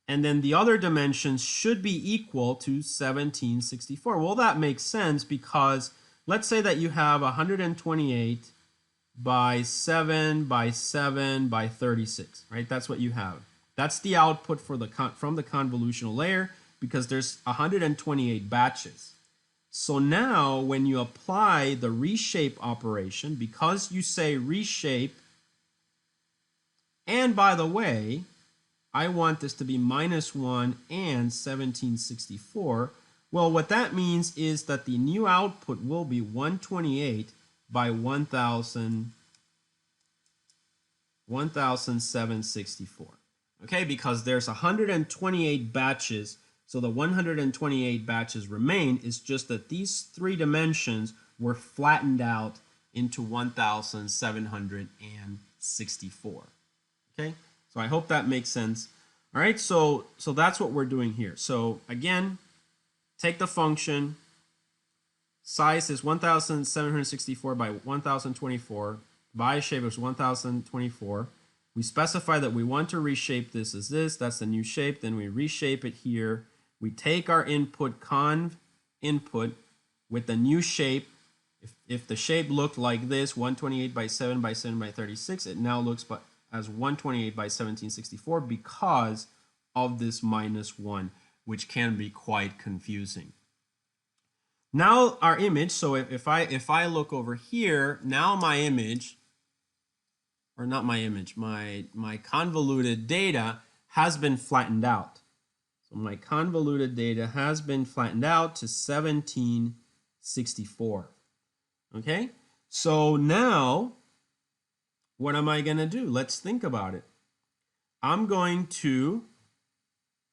and then the other dimensions should be equal to 1764. Well, that makes sense because let's say that you have 128 by 7 by 7 by 36, right? That's what you have. That's the output for from the convolutional layer because there's 128 batches. So now when you apply the reshape operation, because you say reshape, and by the way, I want this to be -1 and 1764. Well, what that means is that the new output will be 128 by 1,764. Okay, because there's 128 batches, so the 128 batches remain. Is just that these three dimensions were flattened out into 1,764. Okay, so I hope that makes sense. All right, so that's what we're doing here. So again, take the function. Size is 1764 by 1024. By shape is 1024. We specify that we want to reshape this as this. That's the new shape. Then we reshape it here. We take our input conv input with the new shape. If the shape looked like this, 128 by 7 by 7 by 36, it now looks as 128 by 1764 because of this -1, which can be quite confusing. Now our image, so if I look over here, now my image, or not my image, my convoluted data has been flattened out. So my convoluted data has been flattened out to 1764. Okay, so now what am I going to do? Let's think about it. I'm going to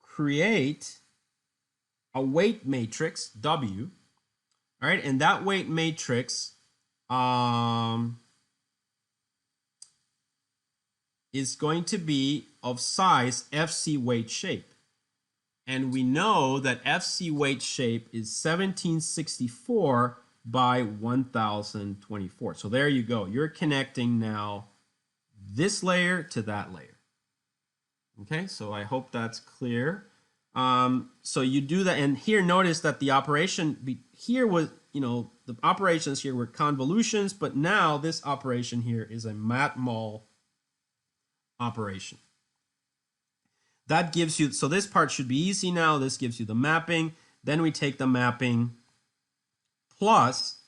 create a weight matrix, W, all right, and that weight matrix is going to be of size FC weight shape. And we know that FC weight shape is 1764 by 1024. So there you go. You're connecting now this layer to that layer. Okay, so I hope that's clear. So you do that, and here notice that the operation here was, the operations here were convolutions, but now this operation here is a matmul operation. That gives you, so this part should be easy now. This gives you the mapping. Then we take the mapping plus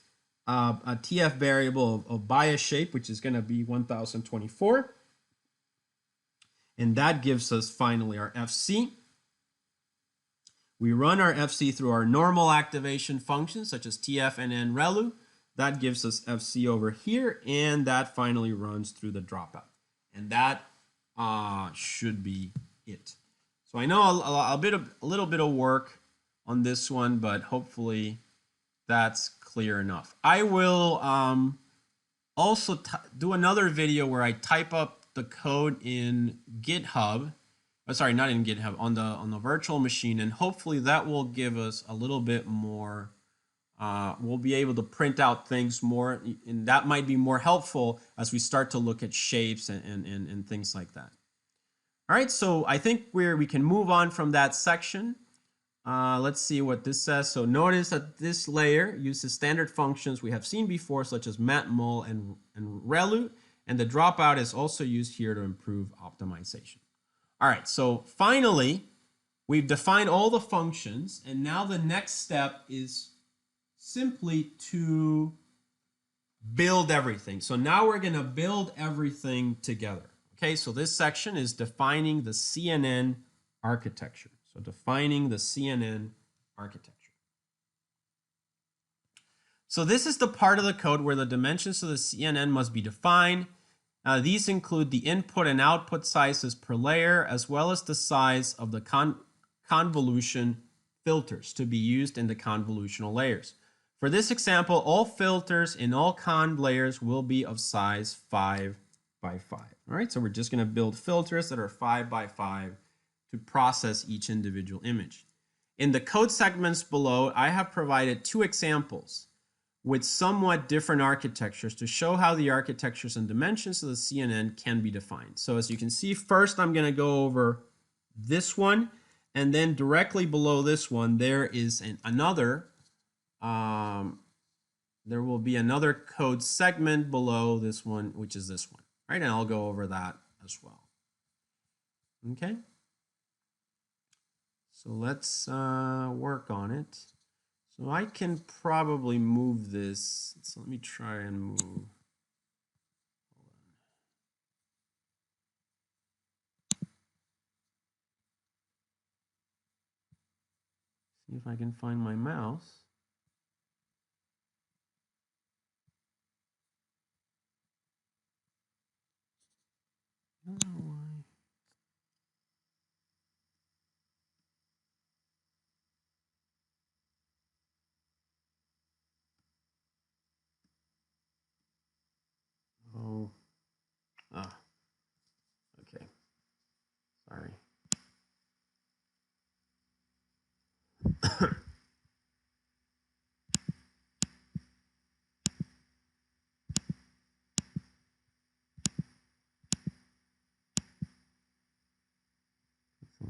a TF variable of bias shape, which is going to be 1024. And that gives us finally our FC. We run our FC through our normal activation functions, such as TF and NRELU. That gives us FC over here, and that finally runs through the dropout. And that should be it. So I know a little bit of work on this one, but hopefully that's clear enough. I will also do another video where I type up the code in GitHub. Sorry, not in GitHub, on the virtual machine, and hopefully that will give us a little bit more. We'll be able to print out things more, and that might be more helpful as we start to look at shapes and things like that. All right, so I think we can move on from that section. Let's see what this says. So notice that this layer uses standard functions we have seen before, such as matmul and ReLU, and the dropout is also used here to improve optimization. All right, so finally, we've defined all the functions, and now the next step is simply to build everything. So now we're going to build everything together. Okay, so this section is defining the CNN architecture. So defining the CNN architecture. So this is the part of the code where the dimensions of the CNN must be defined. These include the input and output sizes per layer, as well as the size of the convolution filters to be used in the convolutional layers. For this example, all filters in all conv layers will be of size 5 by 5. All right, so we're just going to build filters that are 5 by 5 to process each individual image. In the code segments below, I have provided 2 examples with somewhat different architectures to show how the architectures and dimensions of the CNN can be defined. So as you can see, first I'm going to go over this one, and then directly below this one, there is another, there will be another code segment below this one, which is this one, right? And I'll go over that as well. Okay. So let's work on it. So I can probably move this. So let me try and move. See if I can find my mouse. I don't know why. Oh, okay. Sorry. So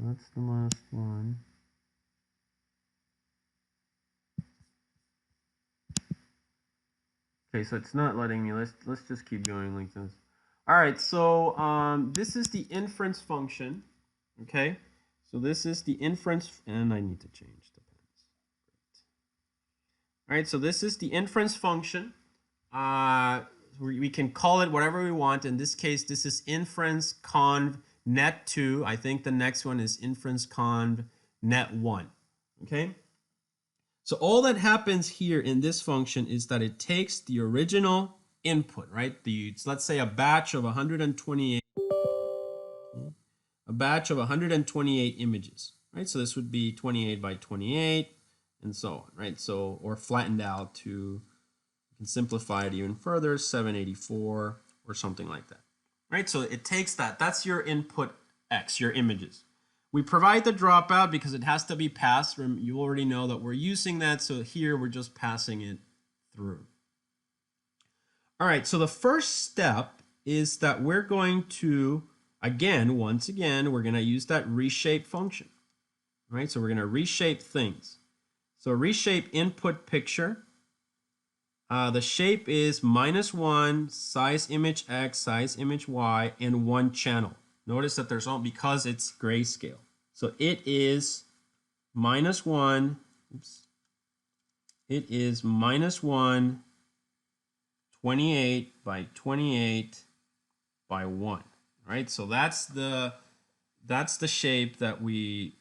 that's the last one. Okay, so it's not letting me. Let's just keep going like this. All right, so this is the inference function. Okay, so this is the inference, and I need to change the pens. All right, so this is the inference function. We can call it whatever we want. In this case, this is inference conv net 2. I think the next one is inference conv net 1. Okay. So all that happens here in this function is that it takes the original input, right? Let's say a batch of 128, images, right? So this would be 28 by 28 and so on, right? So, or flattened out to, you can simplify it even further, 784 or something like that, right? So it takes that. That's your input X, your images. We provide the dropout because it has to be passed. You already know that we're using that. So here we're just passing it through. All right, so the first step is that we're going to, once again, we're going to use that reshape function. All right, so we're going to reshape things. So reshape input picture. The shape is -1, size image X, size image Y, and 1 channel. Notice that there's only, because it's grayscale. So it is -1, it is -1, 28 by 28 by 1. Right? So that's the shape that we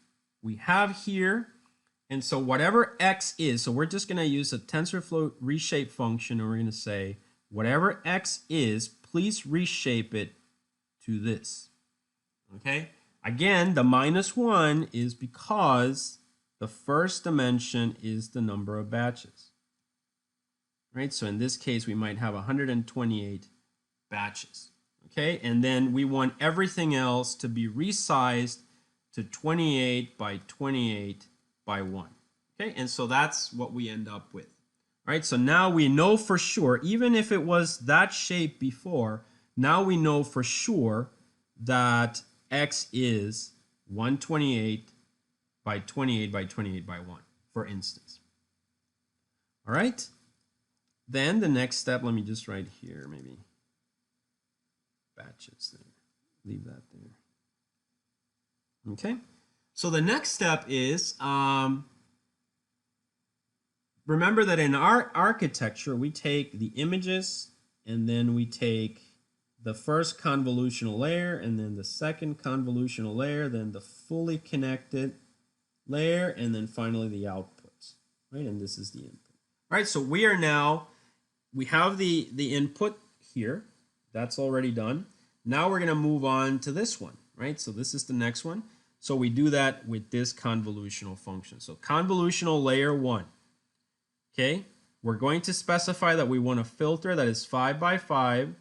have here. And so whatever X is, so we're just going to use a Tensorflow Reshape function, and we're going to say whatever X is, please reshape it to this. Okay? Again, the -1 is because the first dimension is the number of batches. Right? So in this case, we might have 128 batches. Okay? And then we want everything else to be resized to 28 by 28 by 1. Okay? And so that's what we end up with. Right? So now we know for sure, even if it was that shape before, now we know for sure that X is 128 by 28 by 28 by 1, for instance. All right? Then the next step, let me just write here, maybe batches there. Leave that there. Okay? So the next step is, remember that in our architecture, we take the images, and then we take the first convolutional layer, and then the second convolutional layer, then the fully connected layer, and then finally the outputs, right? And this is the input. All right, so we have the input here. That's already done. Now we're going to move on to this one, right? So this is the next one. So we do that with this convolutional function. So convolutional layer 1. Okay, we're going to specify that we want a filter that is 5 by 5.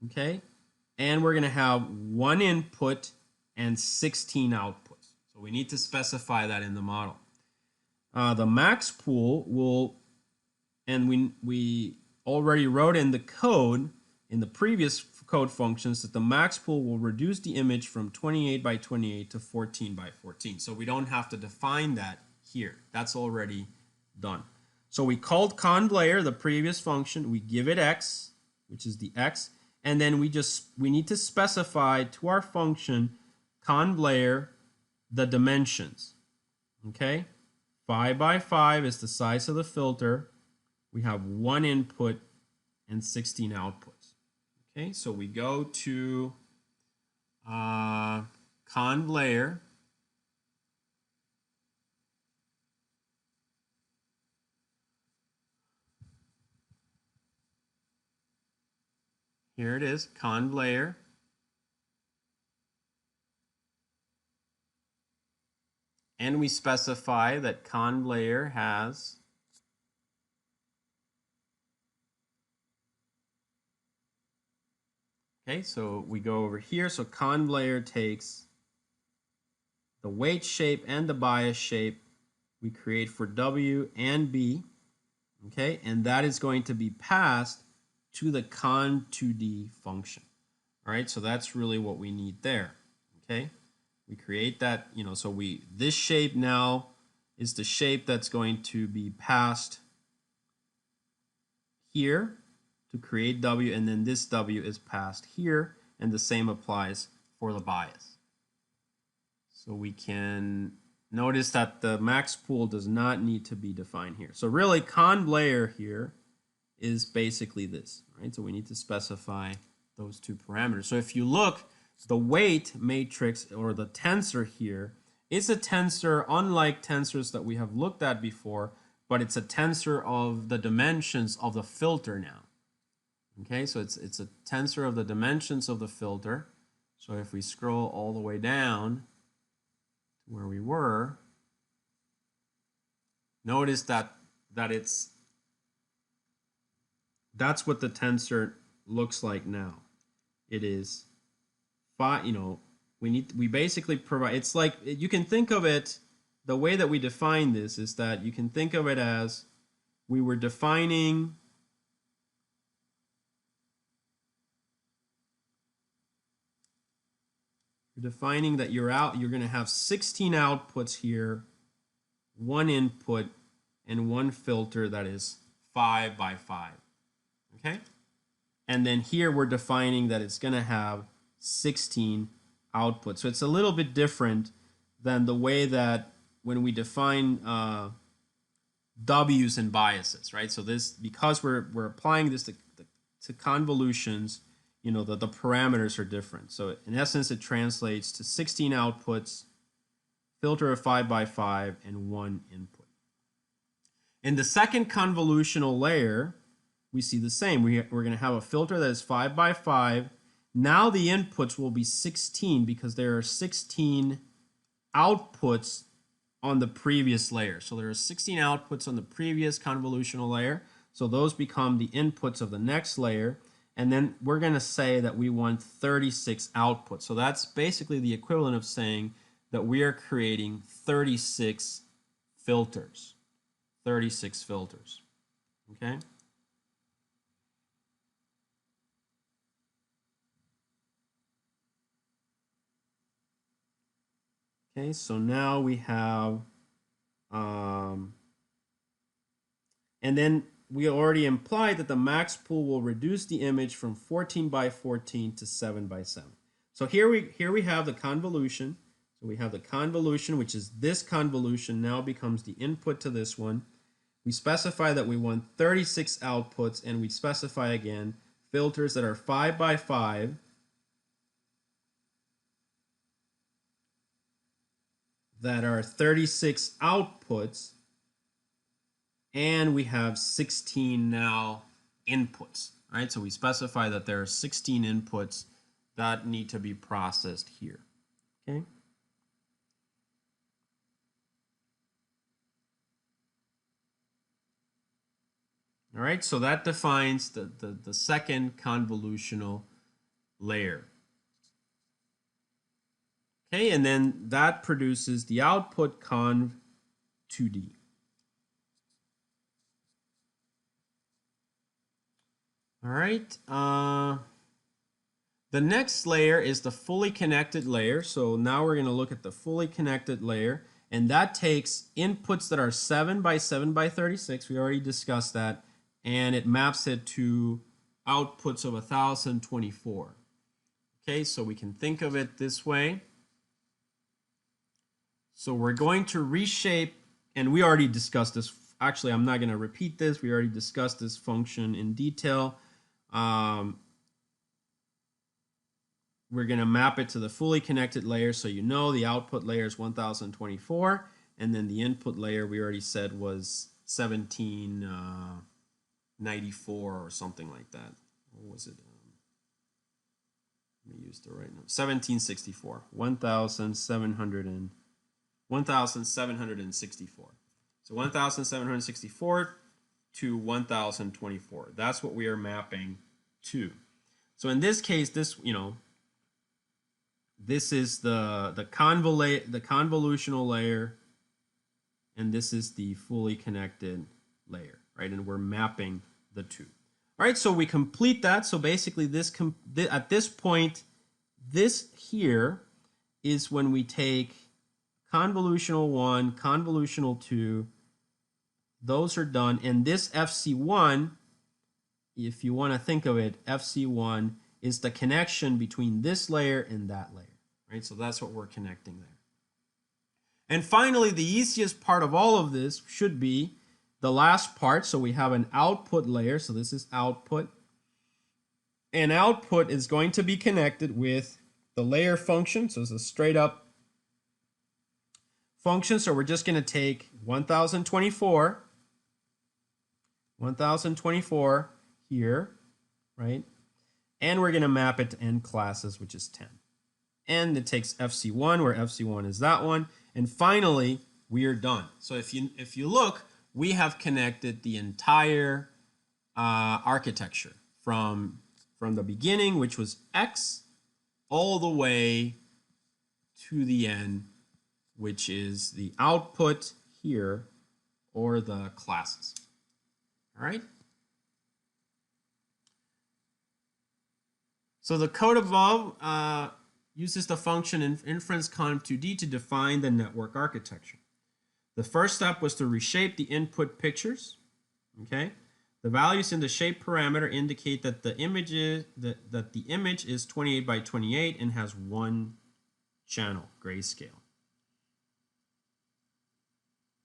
Okay, and we're going to have 1 input and 16 outputs. So we need to specify that in the model. The max pool will, and we already wrote in the code, in the previous code functions, that the max pool will reduce the image from 28 by 28 to 14 by 14. So we don't have to define that here. That's already done. So we called conv layer, the previous function. We give it X, which is the X. And then we need to specify to our function conv layer the dimensions. Okay? 5 by 5 is the size of the filter. We have 1 input and 16 outputs. Okay, so we go to conv layer. Here it is, conv layer. And we specify that conv layer has okay, so we go over here. So conv layer takes the weight shape and the bias shape we create for W and B, okay, and that is going to be passed to the con2D function. All right, so that's really what we need there, okay? We create that, so this shape now is the shape that's going to be passed here to create W, and then this W is passed here, and the same applies for the bias. So we can notice that the max pool does not need to be defined here. So really, conv layer here is basically this, right? So we need to specify those two parameters. So if you look, the weight matrix or the tensor here is a tensor unlike tensors that we have looked at before, but it's a tensor of the dimensions of the filter now. Okay, so it's a tensor of the dimensions of the filter. So if we scroll all the way down to where we were, notice that's what the tensor looks like now. It is we basically provide, it's like, you can think of it, the way that we define this is that you can think of it as we were defining that you're going to have 16 outputs here, one input, and one filter that is 5 by 5. Okay? And then here we're defining that it's going to have 16 outputs. So it's a little bit different than the way that when we define W's and biases, right? So this, because we're applying this to convolutions, the parameters are different. So in essence, it translates to 16 outputs, filter of 5 by 5, and one input. In the second convolutional layer, we see the same. We're going to have a filter that is 5 by 5. Now the inputs will be 16 because there are 16 outputs on the previous layer. So there are 16 outputs on the previous convolutional layer. So those become the inputs of the next layer. And then we're going to say that we want 36 outputs. So that's basically the equivalent of saying that we are creating 36 filters. 36 filters. Okay? Okay, so now we have, and then we already implied that the max pool will reduce the image from 14 by 14 to 7 by 7. So here we have the convolution. So we have the convolution, which is this convolution now becomes the input to this one. We specify that we want 36 outputs, and we specify again filters that are 5 by 5. That are 36 outputs, and we have 16 now inputs, right? So we specify that there are 16 inputs that need to be processed here, okay? All right, so that defines the second convolutional layer. Okay, and then that produces the output conv2D. All right, the next layer is the fully connected layer. So now we're going to look at the fully connected layer, and that takes inputs that are 7 by 7 by 36. We already discussed that, and it maps it to outputs of 1024. Okay, so we can think of it this way. So we're going to reshape, and we already discussed this. Actually, I'm not going to repeat this. We already discussed this function in detail. We're going to map it to the fully connected layer. So you know the output layer is 1024, and then the input layer we already said was 1794 or something like that. What was it? Let me use the right number. 1764. 1764. So 1764 to 1024. That's what we are mapping to. So in this case, this is the convolutional layer, and this is the fully connected layer, right? And we're mapping the two. All right, so we complete that. So basically at this point, this here is when we take convolutional 1, convolutional 2, those are done. And this FC1, if you want to think of it, FC1 is the connection between this layer and that layer, right? So that's what we're connecting there. And finally, the easiest part of all of this should be the last part. So we have an output layer. So this is output. And output is going to be connected with the layer function. So it's a straight up function. So we're just going to take 1024 here, right? And we're going to map it to end classes, which is 10. And it takes FC1, where FC1 is that one. And finally, we are done. So if you look, we have connected the entire architecture from the beginning, which was X, all the way to the end, which is the output here, or the classes. All right? So the code above uses the function inference conv2d to define the network architecture. The first step was to reshape the input pictures. Okay? The values in the shape parameter indicate that the image is 28 by 28 and has one channel, grayscale.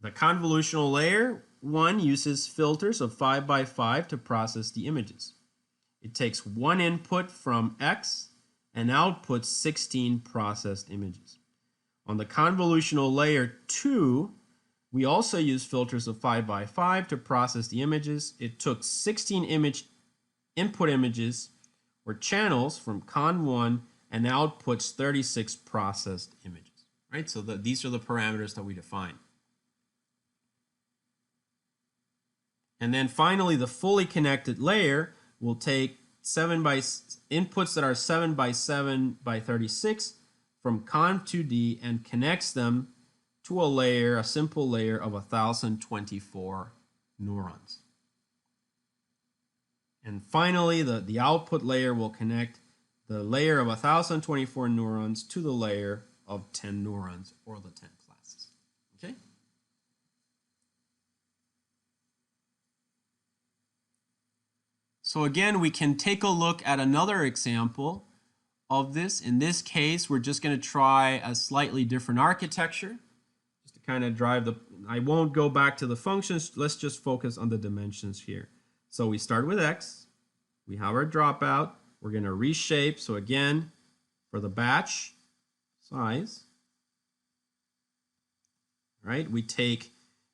The convolutional layer 1 uses filters of 5 by 5 to process the images. It takes one input from X and outputs 16 processed images. On the convolutional layer 2, we also use filters of 5 by 5 to process the images. It took 16 input images or channels from Con1 and outputs 36 processed images. Right? So these are the parameters that we define. And then finally, the fully connected layer will take inputs that are 7 by 7 by 36 from conv2d and connects them to a layer, a simple layer of 1024 neurons. And finally, the output layer will connect the layer of 1024 neurons to the layer of 10 neurons, or the 10 classes. Okay? So again, we can take a look at another example of this. In this case, we're just going to try a slightly different architecture. Just to kind of drive I won't go back to the functions. Let's just focus on the dimensions here. So we start with X. We have our dropout. We're going to reshape. So again, for the batch size, right, we take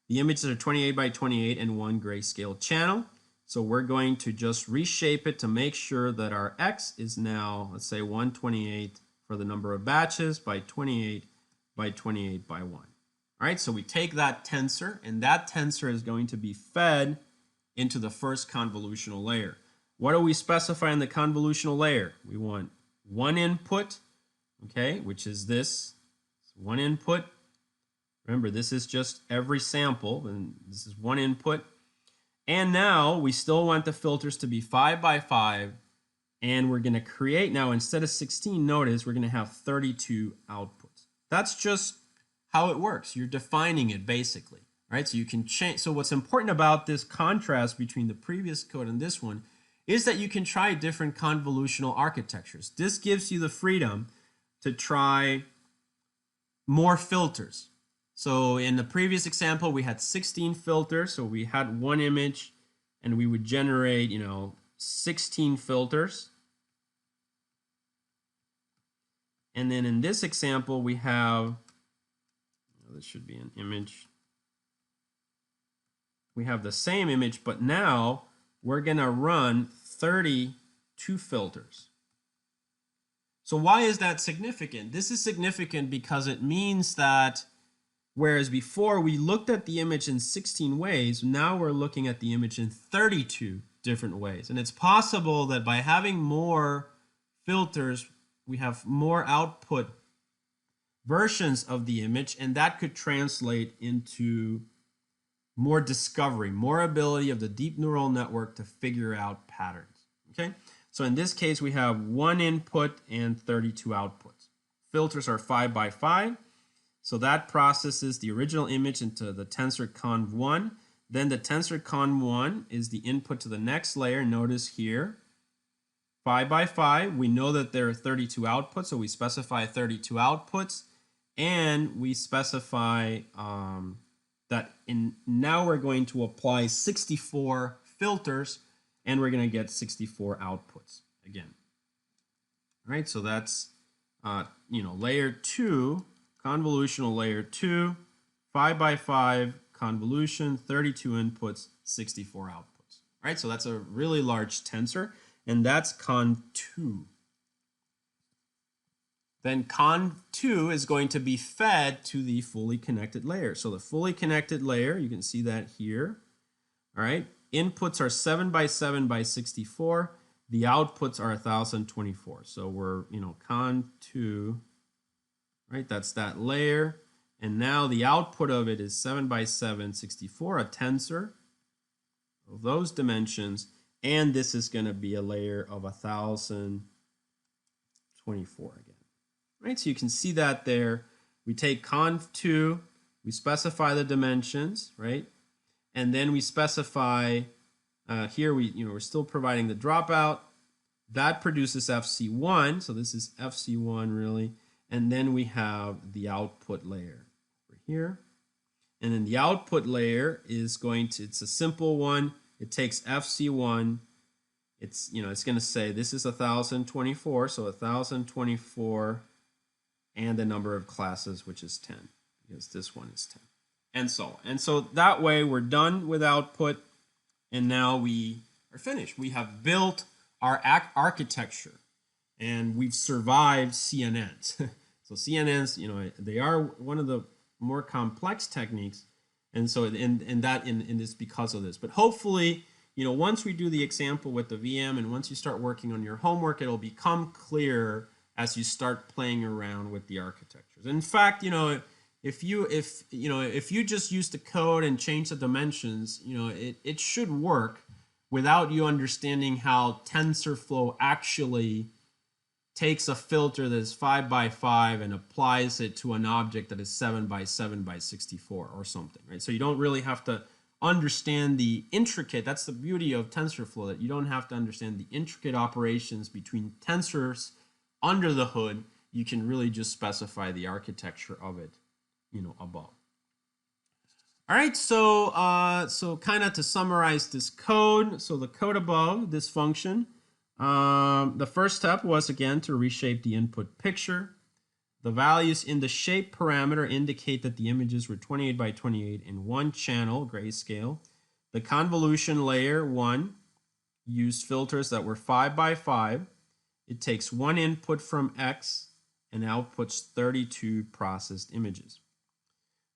the images that are 28 by 28 and one grayscale channel. So we're going to just reshape it to make sure that our X is now, let's say 128 for the number of batches by 28 by 28 by 1. All right, so we take that tensor, and that tensor is going to be fed into the first convolutional layer. What do we specify in the convolutional layer? We want one input, okay, which is this, one input. Remember, this is just every sample, and this is one input. And now we still want the filters to be 5 by 5, and we're going to create now, instead of 16, notice we're going to have 32 outputs. That's just how it works. You're defining it basically, right? So you can change. So what's important about this contrast between the previous code and this one is that you can try different convolutional architectures. This gives you the freedom to try more filters. So in the previous example, we had 16 filters. So we had one image and we would generate, 16 filters. And then in this example, we have, this should be an image. We have the same image, but now we're going to run 32 filters. So why is that significant? This is significant because it means that whereas before we looked at the image in 16 ways, now we're looking at the image in 32 different ways. And it's possible that by having more filters, we have more output versions of the image, and that could translate into more discovery, more ability of the deep neural network to figure out patterns. Okay, so in this case, we have 1 input and 32 outputs. Filters are 5 by 5. So that processes the original image into the tensor conv1. Then the tensor conv1 is the input to the next layer. Notice here, 5 by 5. We know that there are 32 outputs, so we specify 32 outputs. And we specify that now we're going to apply 64 filters, and we're going to get 64 outputs again. All right, so that's layer 2, convolutional layer 2, 5 by 5 convolution, 32 inputs, 64 outputs. All right, so that's a really large tensor, and that's conv2. Then conv2 is going to be fed to the fully connected layer. So the fully connected layer, you can see that here. All right, inputs are 7 by 7 by 64. The outputs are 1024. So we're, conv2, right? That's that layer. And now the output of it is 7 by 7, 64, a tensor of those dimensions. And this is going to be a layer of 1024 again. Right, so you can see that there. We take conv2, we specify the dimensions, right? And then we specify, here we're still providing the dropout. That produces FC1, so this is FC1 really. And then we have the output layer over here. And then the output layer is it's a simple one. It takes FC1. It's going to say this is 1024, so 1024 and the number of classes, which is 10, because this one is 10, and so on. And so that way we're done with output, and now we are finished. We have built our architecture, and we've survived CNNs. So CNNs, they are one of the more complex techniques, and so in this because of this. But hopefully, once we do the example with the VM, and once you start working on your homework, it'll become clearer as you start playing around with the architectures. In fact, if you just use the code and change the dimensions, it should work without you understanding how TensorFlow actually takes a filter that is 5 by 5 and applies it to an object that is 7 by 7 by 64 or something, right? So you don't really have to understand the intricate, that's the beauty of TensorFlow, that you don't have to understand the intricate operations between tensors under the hood. You can really just specify the architecture of it, above. All right, so kind of to summarize this code, so the code above this function, the first step was again to reshape the input picture. The values in the shape parameter indicate that the images were 28 by 28 in one channel, grayscale. The convolution layer 1 used filters that were 5 by 5. It takes one input from X and outputs 32 processed images.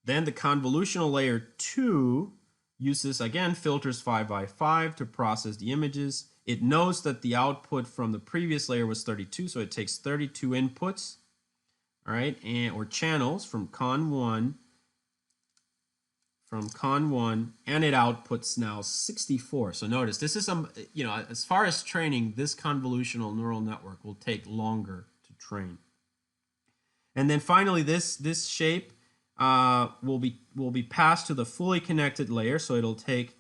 Then the convolutional layer 2 uses, again, filters 5 by 5 to process the images. It knows that the output from the previous layer was 32, so it takes 32 inputs, all right, or channels from conv1, and it outputs now 64. So notice this is as far as training, this convolutional neural network will take longer to train. And then finally, this shape will be passed to the fully connected layer. So it'll take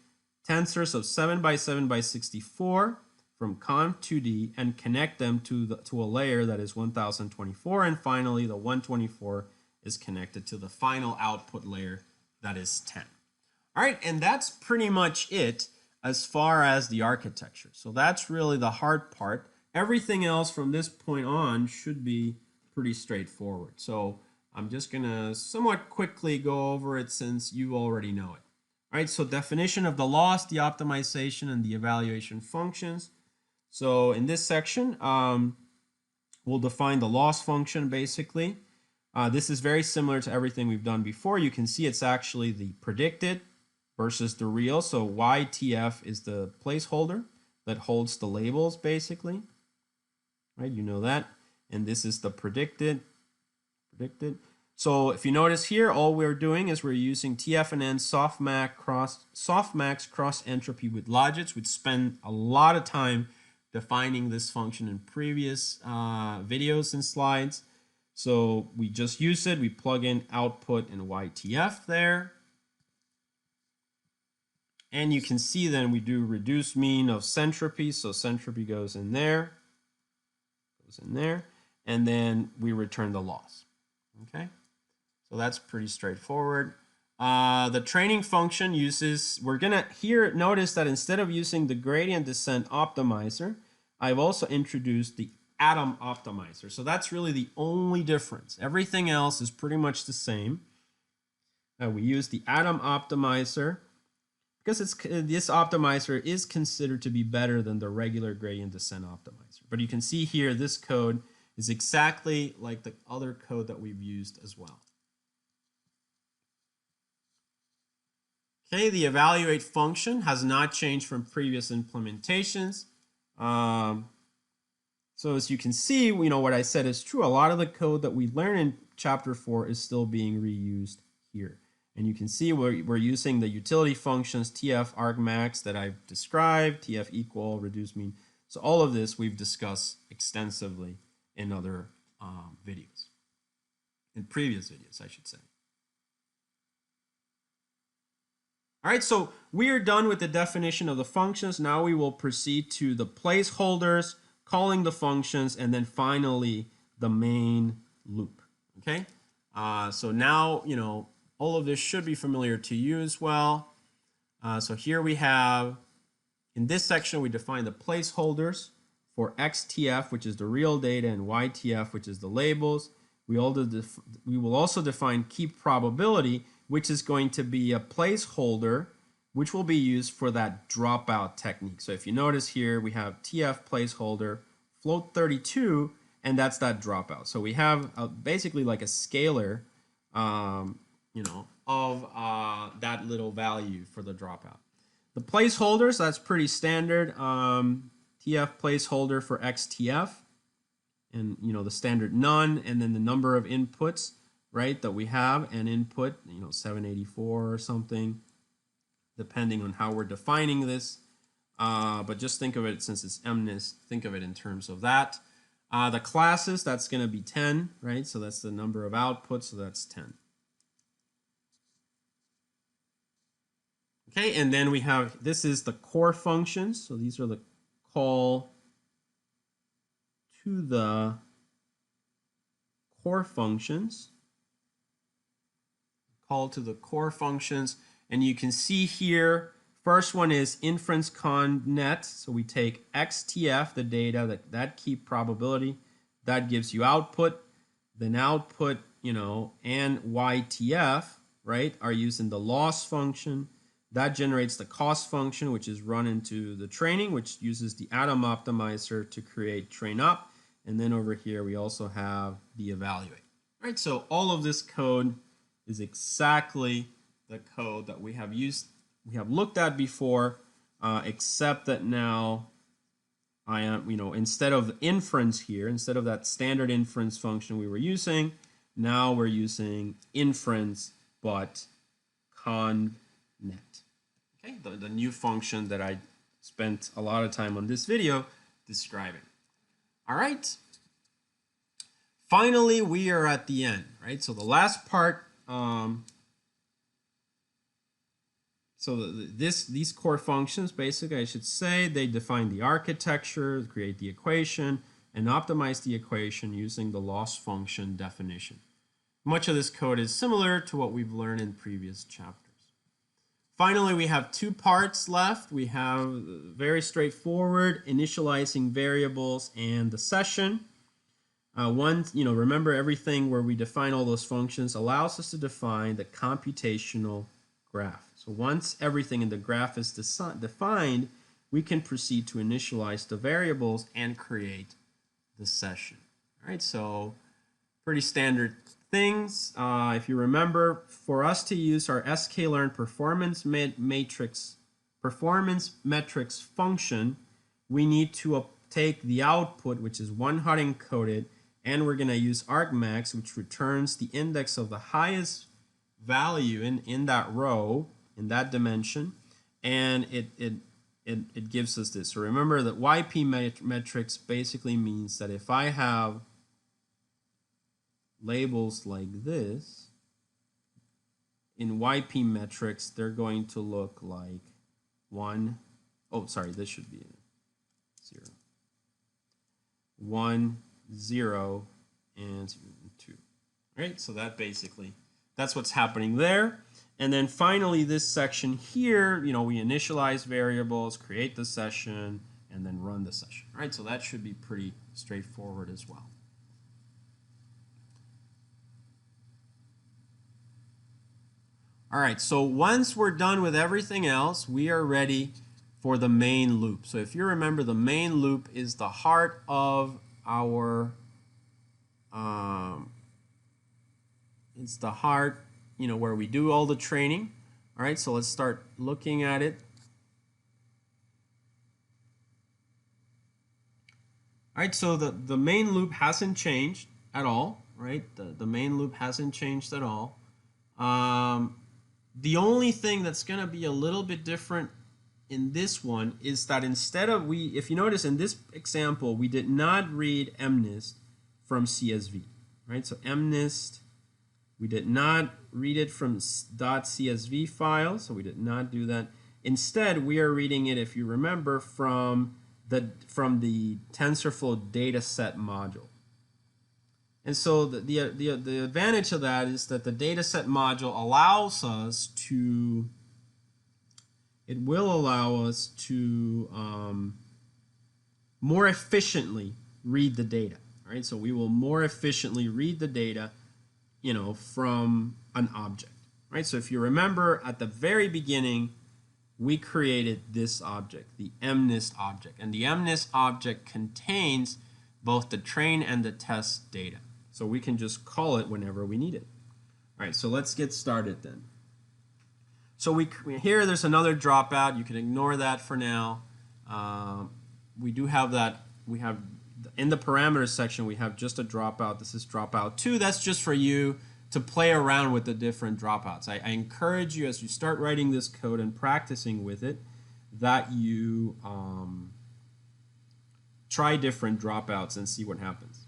tensors of 7 by 7 by 64 from conv2D and connect them to a layer that is 1024. And finally, the 124 is connected to the final output layer that is 10. All right, and that's pretty much it as far as the architecture. So that's really the hard part. Everything else from this point on should be pretty straightforward. So I'm just gonna somewhat quickly go over it since you already know it. All right, so definition of the loss, the optimization, and the evaluation functions. So in this section, we'll define the loss function basically. This is very similar to everything we've done before. You can see it's actually the predicted versus the real. So YTF is the placeholder that holds the labels basically, right? You know that. and this is the predicted. So if you notice here, all we're doing is we're using TF&N softmax cross entropy with logits. We'd spend a lot of time defining this function in previous videos and slides. So we just use it. We plug in output and YTF there. And you can see then we do reduce mean of centropy. So centropy goes in there, and then we return the loss. Okay. So that's pretty straightforward. The training function uses, we're going to here notice that instead of using the gradient descent optimizer, I've also introduced the atom optimizer. So that's really the only difference. Everything else is pretty much the same. We use the atom optimizer because this optimizer is considered to be better than the regular gradient descent optimizer. But you can see here this code is exactly like the other code that we've used as well. Okay, the evaluate function has not changed from previous implementations. So as you can see, what I said is true. A lot of the code that we learned in chapter 4 is still being reused here. And you can see we're using the utility functions TF argmax that I've described, TF equal, reduce mean. So all of this we've discussed extensively in other videos, in previous videos, I should say. All right, so we are done with the definition of the functions. Now we will proceed to the placeholders, calling the functions, and then finally the main loop. Okay, so now all of this should be familiar to you as well. So here we have, in this section, we define the placeholders for XTF, which is the real data, and YTF, which is the labels. We will also define keep probability, which is going to be a placeholder, which will be used for that dropout technique. So if you notice here, we have TF placeholder float 32, and that's that dropout. So we have basically like a scalar, of that little value for the dropout. The placeholders, that's pretty standard. TF placeholder for XTF, and the standard none, and then the number of inputs, right, that we have, and input, 784 or something, depending on how we're defining this. But just think of it, since it's MNIST, think of it in terms of that. The classes, that's going to be 10, right? So that's the number of outputs, so that's 10. Okay, and then we have, this is the core functions. So these are the call to the core functions. Call to the core functions. And you can see here, first one is inference con net. So we take XTF, the data, that keep probability, that gives you output. Then output, and YTF, right, are used in the loss function. That generates the cost function, which is run into the training, which uses the atom optimizer to create train up. And then over here, we also have the evaluate. Right, so all of this code is exactly the code that we have looked at before, except that now I am, instead of inference here, instead of that standard inference function we were using, now we're using inference, but connet. Okay, the new function that I spent a lot of time on this video describing. All right. Finally, we are at the end, right? So the last part, these core functions, basically, I should say, they define the architecture, create the equation, and optimize the equation using the loss function definition. Much of this code is similar to what we've learned in previous chapters. Finally, we have two parts left. We have very straightforward initializing variables and the session. Remember everything where we define all those functions allows us to define the computational graph. So once everything in the graph is defined, we can proceed to initialize the variables and create the session. All right, so pretty standard things. If you remember, for us to use our sklearn performance metrics function, we need to take the output, which is one hot encoded, and we're going to use argmax, which returns the index of the highest value in that row, in that dimension, and it gives us this. So remember that YP metrics basically means that if I have labels like this, in YP metrics, they're going to look like 1, oh, sorry, this should be 0. 1, 0, and 2. Right? So that basically, that's what's happening there. And then finally, this section here, we initialize variables, create the session, and then run the session. Right? So that should be pretty straightforward as well. All right, so once we're done with everything else, we are ready for the main loop. So if you remember, the main loop is the heart of our, it's the heart, where we do all the training. All right, so let's start looking at it. All right, so the main loop hasn't changed at all, right? The main loop hasn't changed at all. The only thing that's going to be a little bit different in this one is that instead of if you notice in this example, we did not read mnist from CSV, right? So mnist, we did not read it from .csv file, so we did not do that. Instead, we are reading it, if you remember, from the TensorFlow dataset module. And so the advantage of that is that the dataset module allows us to, it will allow us to more efficiently read the data, right? So we will more efficiently read the data, from an object, right? So if you remember at the very beginning, we created this object, the mnist object, and the mnist object contains both the train and the test data. So we can just call it whenever we need it. All right, so let's get started then. So here there's another dropout. You can ignore that for now. We do have that. We have in the parameters section, we have just a dropout. This is dropout 2. That's just for you to play around with the different dropouts. I encourage you as you start writing this code and practicing with it that you try different dropouts and see what happens.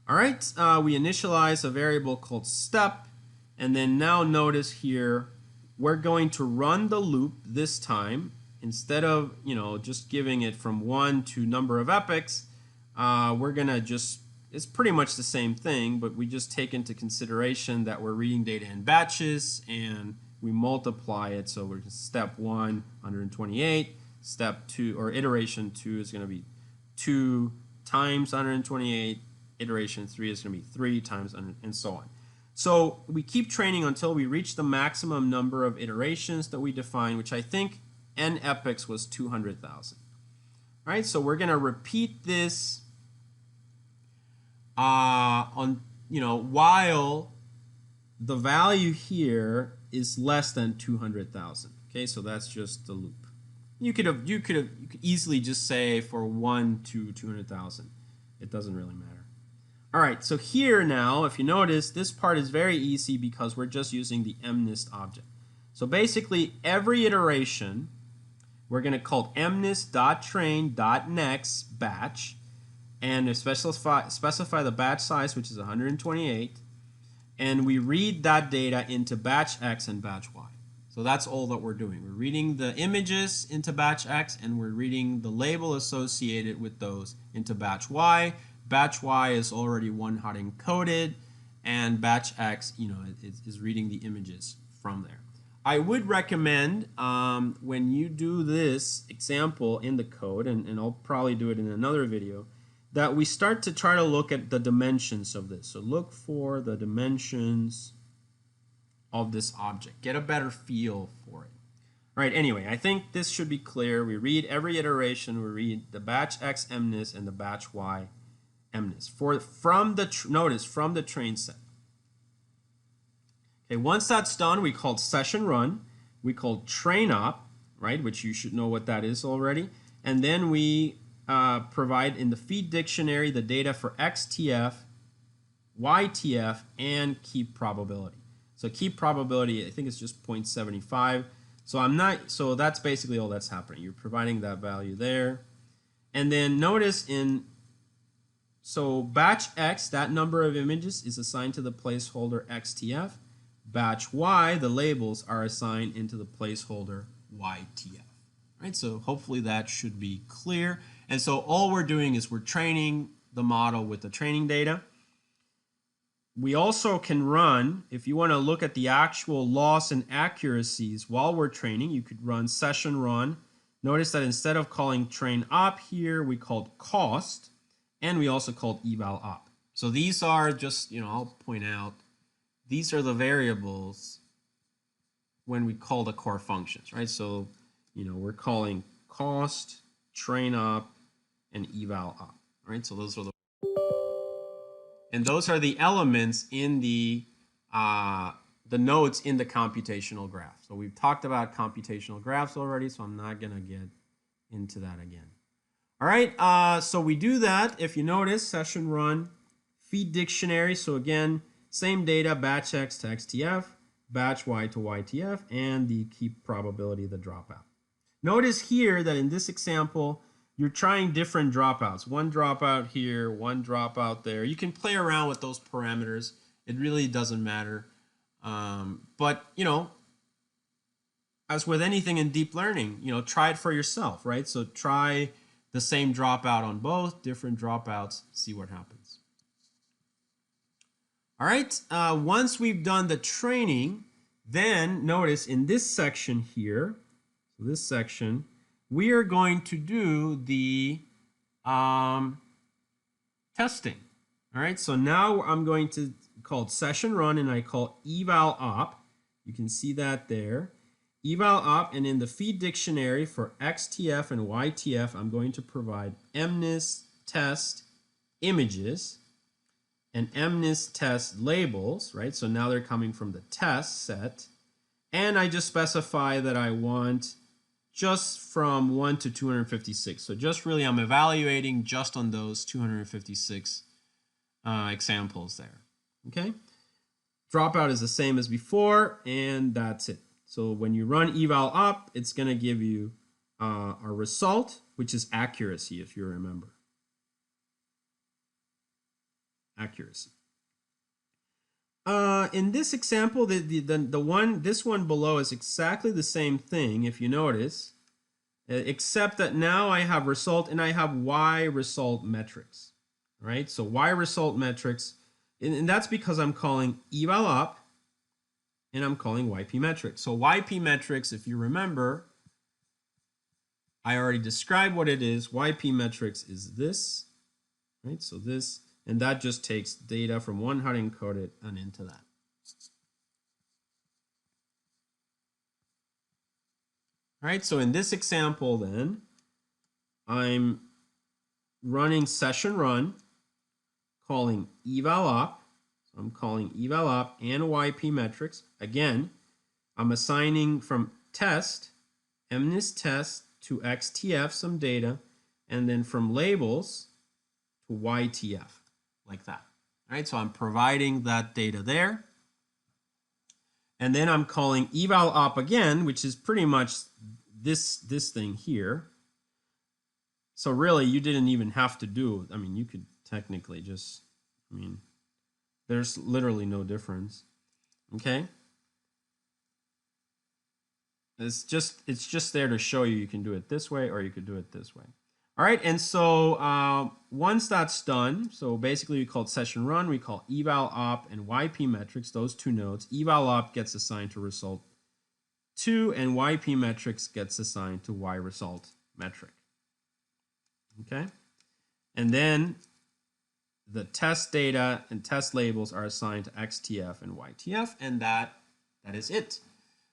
All right, we initialize a variable called step, and then now notice here we're going to run the loop this time. Instead of just giving it from 1 to number of epochs, we're gonna just, it's pretty much the same thing, but we just take into consideration that we're reading data in batches and we multiply it. So we're step 1, 128, step 2, or iteration 2 is going to be 2 times 128. Iteration 3 is going to be 3 times, and so on. So we keep training until we reach the maximum number of iterations that we define, which I think n epochs was 200,000. All right, so we're going to repeat this while the value here is less than 200,000. Okay, so that's just the loop. You could easily just say for 1 to 200,000. It doesn't really matter. All right, so here now, if you notice, this part is very easy because we're just using the mnist object. So basically, every iteration, we're going to call mnist.train.next batch, and specify the batch size, which is 128, and we read that data into batch X and batch Y. So that's all that we're doing. We're reading the images into batch X, and we're reading the label associated with those into batch Y. Batch Y is already one-hot encoded, and batch X, is reading the images from there. I would recommend when you do this example in the code, and I'll probably do it in another video, that we start to try to look at the dimensions of this. So look for the dimensions of this object. Get a better feel for it. All right, anyway, I think this should be clear. We read every iteration. We read the batch X mnist and the batch Y mnist from the train set. Okay, once that's done, we call session run. We call train up, right, which you should know what that is already. And then we provide in the feed dictionary the data for XTF, YTF, and keep probability. So keep probability, I think it's just 0.75. So that's basically all that's happening. You're providing that value there. And then notice so batch X, that number of images is assigned to the placeholder XTF. Batch Y, the labels are assigned into the placeholder YTF. Right? So hopefully that should be clear. And so all we're doing is we're training the model with the training data. We also can run, if you want to look at the actual loss and accuracies while we're training, you could run session run. Notice that instead of calling train op here, we called cost, and we also called eval op. So these are just, I'll point out, these are the variables when we call the core functions, right? So, we're calling cost, train op, and eval op, right? So those are the elements in the nodes in the computational graph. So we've talked about computational graphs already, so I'm not going to get into that again. All right, so we do that. If you notice, session run, feed dictionary. So again, same data, batch X to XTF, batch Y to YTF, and the keep probability of the dropout. Notice here that in this example, you're trying different dropouts. One dropout here, one dropout there. You can play around with those parameters. It really doesn't matter. But, as with anything in deep learning, try it for yourself, right? So try the same dropout on both, different dropouts, see what happens. All right, once we've done the training, then notice in this section here, so this section, we are going to do the testing. All right, so now I'm going to call session run, and I call eval op. You can see that there. Eval op, and in the feed dictionary for XTF and YTF, I'm going to provide mnis test images and mnis test labels, right? So now they're coming from the test set. And I just specify that I want just from 1 to 256. So just really I'm evaluating just on those 256 examples there. Okay? Dropout is the same as before, and that's it. So when you run eval op, it's going to give you a result, which is accuracy, if you remember. Accuracy. In this example, this one below is exactly the same thing, if you notice, except that now I have result and I have Y result metrics, right? So Y result metrics, and that's because I'm calling eval op and I'm calling YP metrics. So YP metrics, if you remember, I already described what it is. YP metrics is this, right? So this, and that just takes data from one hard encoded and into that. All right, so in this example then, I'm running session run, calling eval op. So I'm calling eval op and YP metrics. Again, I'm assigning from test, mnis test to XTF some data, and then from labels to YTF, like that. All right, so I'm providing that data there. And then I'm calling eval op again, which is pretty much this thing here. So really, you didn't even have to do, you could technically just, there's literally no difference. Okay? It's just there to show you can do it this way or you could do it this way. All right, and so once that's done, so basically we call it session run, we call eval op and YP metrics, those two nodes. Eval op gets assigned to result 2 and YP metrics gets assigned to Y result metric. Okay, and then the test data and test labels are assigned to XTF and YTF, and that is it.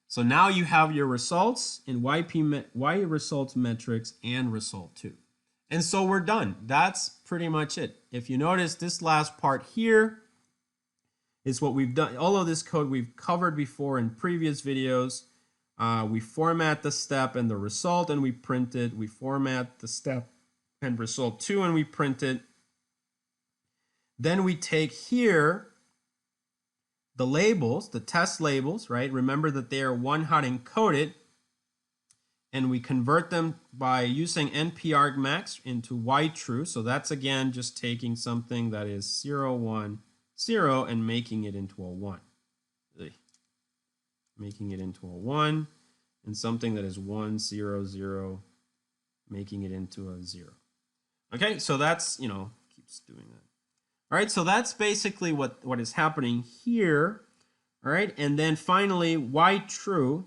So now you have your results in Y results metrics and result 2. And so we're done. That's pretty much it. If you notice, this last part here is what we've done. All of this code we've covered before in previous videos. We format the step and the result, and we print it. We format the step and result 2, and we print it. Then we take here the labels, the test labels, right? Remember that they are one-hot encoded, and we convert them by using np-argmax into y-true. So that's again just taking something that is 0, 1, 0 and making it into a 1. Making it into a 1, and something that is 1, 0, 0, making it into a 0. Okay, so that's, keeps doing that. All right, so that's basically what is happening here. All right, and then finally, y-true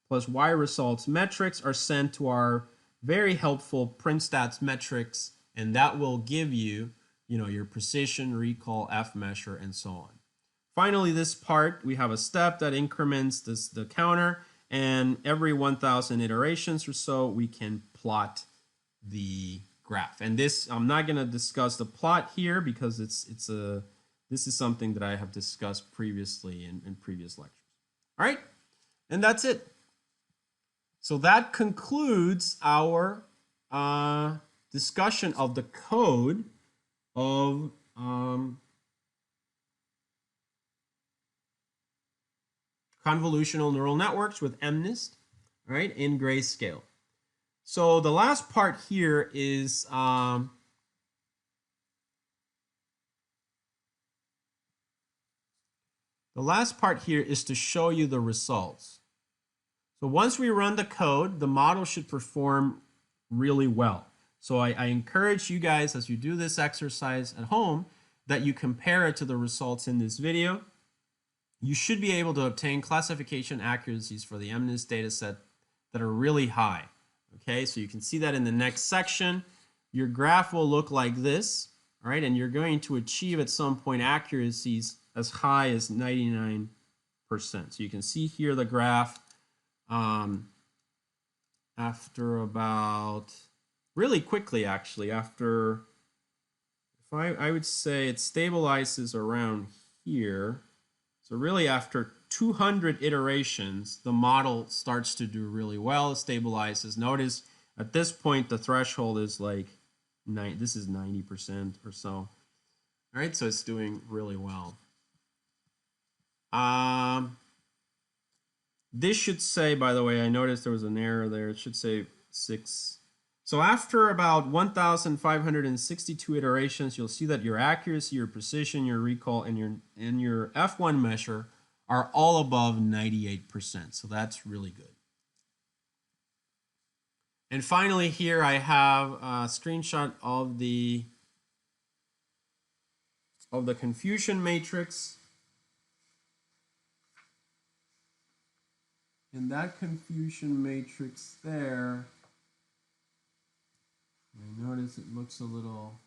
plus y-results metrics are sent to our very helpful print stats metrics, and that will give you, your precision, recall, F measure, and so on. Finally, this part, we have a step that increments the counter, and every 1,000 iterations or so, we can plot the graph. And this, I'm not going to discuss the plot here because this is something that I have discussed previously in previous lectures. All right, and that's it. So that concludes our discussion of the code of convolutional neural networks with MNIST, right, in grayscale. So the last part here is the last part here is to show you the results. So once we run the code, the model should perform really well. So I encourage you guys, as you do this exercise at home, that you compare it to the results in this video. You should be able to obtain classification accuracies for the MNIST dataset that are really high. Okay, so you can see that in the next section. Your graph will look like this, all right, and you're going to achieve at some point accuracies as high as 99%. So you can see here the graph after about, really quickly actually, after, if I would say it stabilizes around here. So really after 200 iterations, the model starts to do really well, stabilizes. Notice at this point, the threshold is like, this is 90% or so. All right, so it's doing really well. This should say, by the way, I noticed there was an error there. It should say 6. So after about 1,562 iterations, you'll see that your accuracy, your precision, your recall, and your F1 measure are all above 98%. So that's really good. And finally, here I have a screenshot of the Confucian Matrix. And that Confucian Matrix there, I notice it looks a little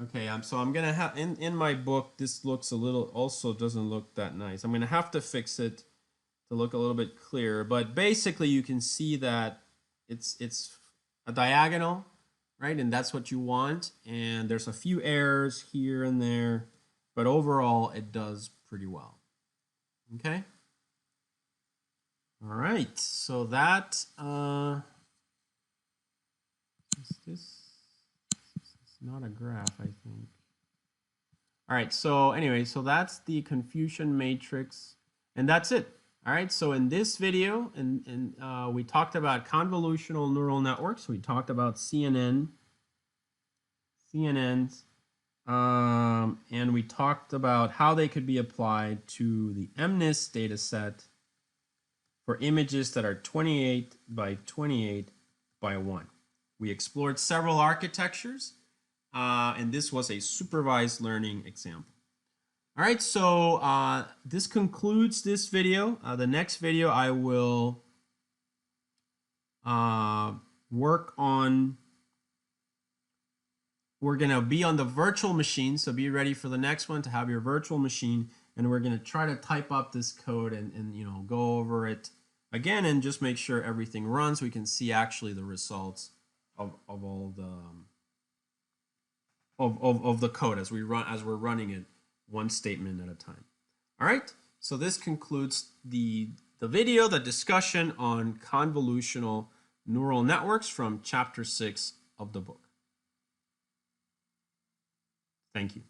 okay, so I'm gonna have in my book, this looks a little, also doesn't look that nice. I'm gonna have to fix it to look a little bit clearer, but basically you can see that it's a diagonal, right? And that's what you want, and there's a few errors here and there, but overall it does pretty well. Okay. All right, so that is this. It's not a graph, I think. All right, so anyway, so that's the Confucian Matrix, and that's it. All right, so in this video, we talked about convolutional neural networks. We talked about CNNs, and we talked about how they could be applied to the MNIST data set for images that are 28 by 28 by 1. We explored several architectures, and this was a supervised learning example. All right, so this concludes this video. The next video I will work on, we're going to be on the virtual machine, so be ready for the next one to have your virtual machine, and we're going to try to type up this code and go over it again and just make sure everything runs. We can see actually the results of all the of the code as we're running it one statement at a time. All right, so this concludes the video, the discussion on convolutional neural networks from chapter 6 of the book. Thank you.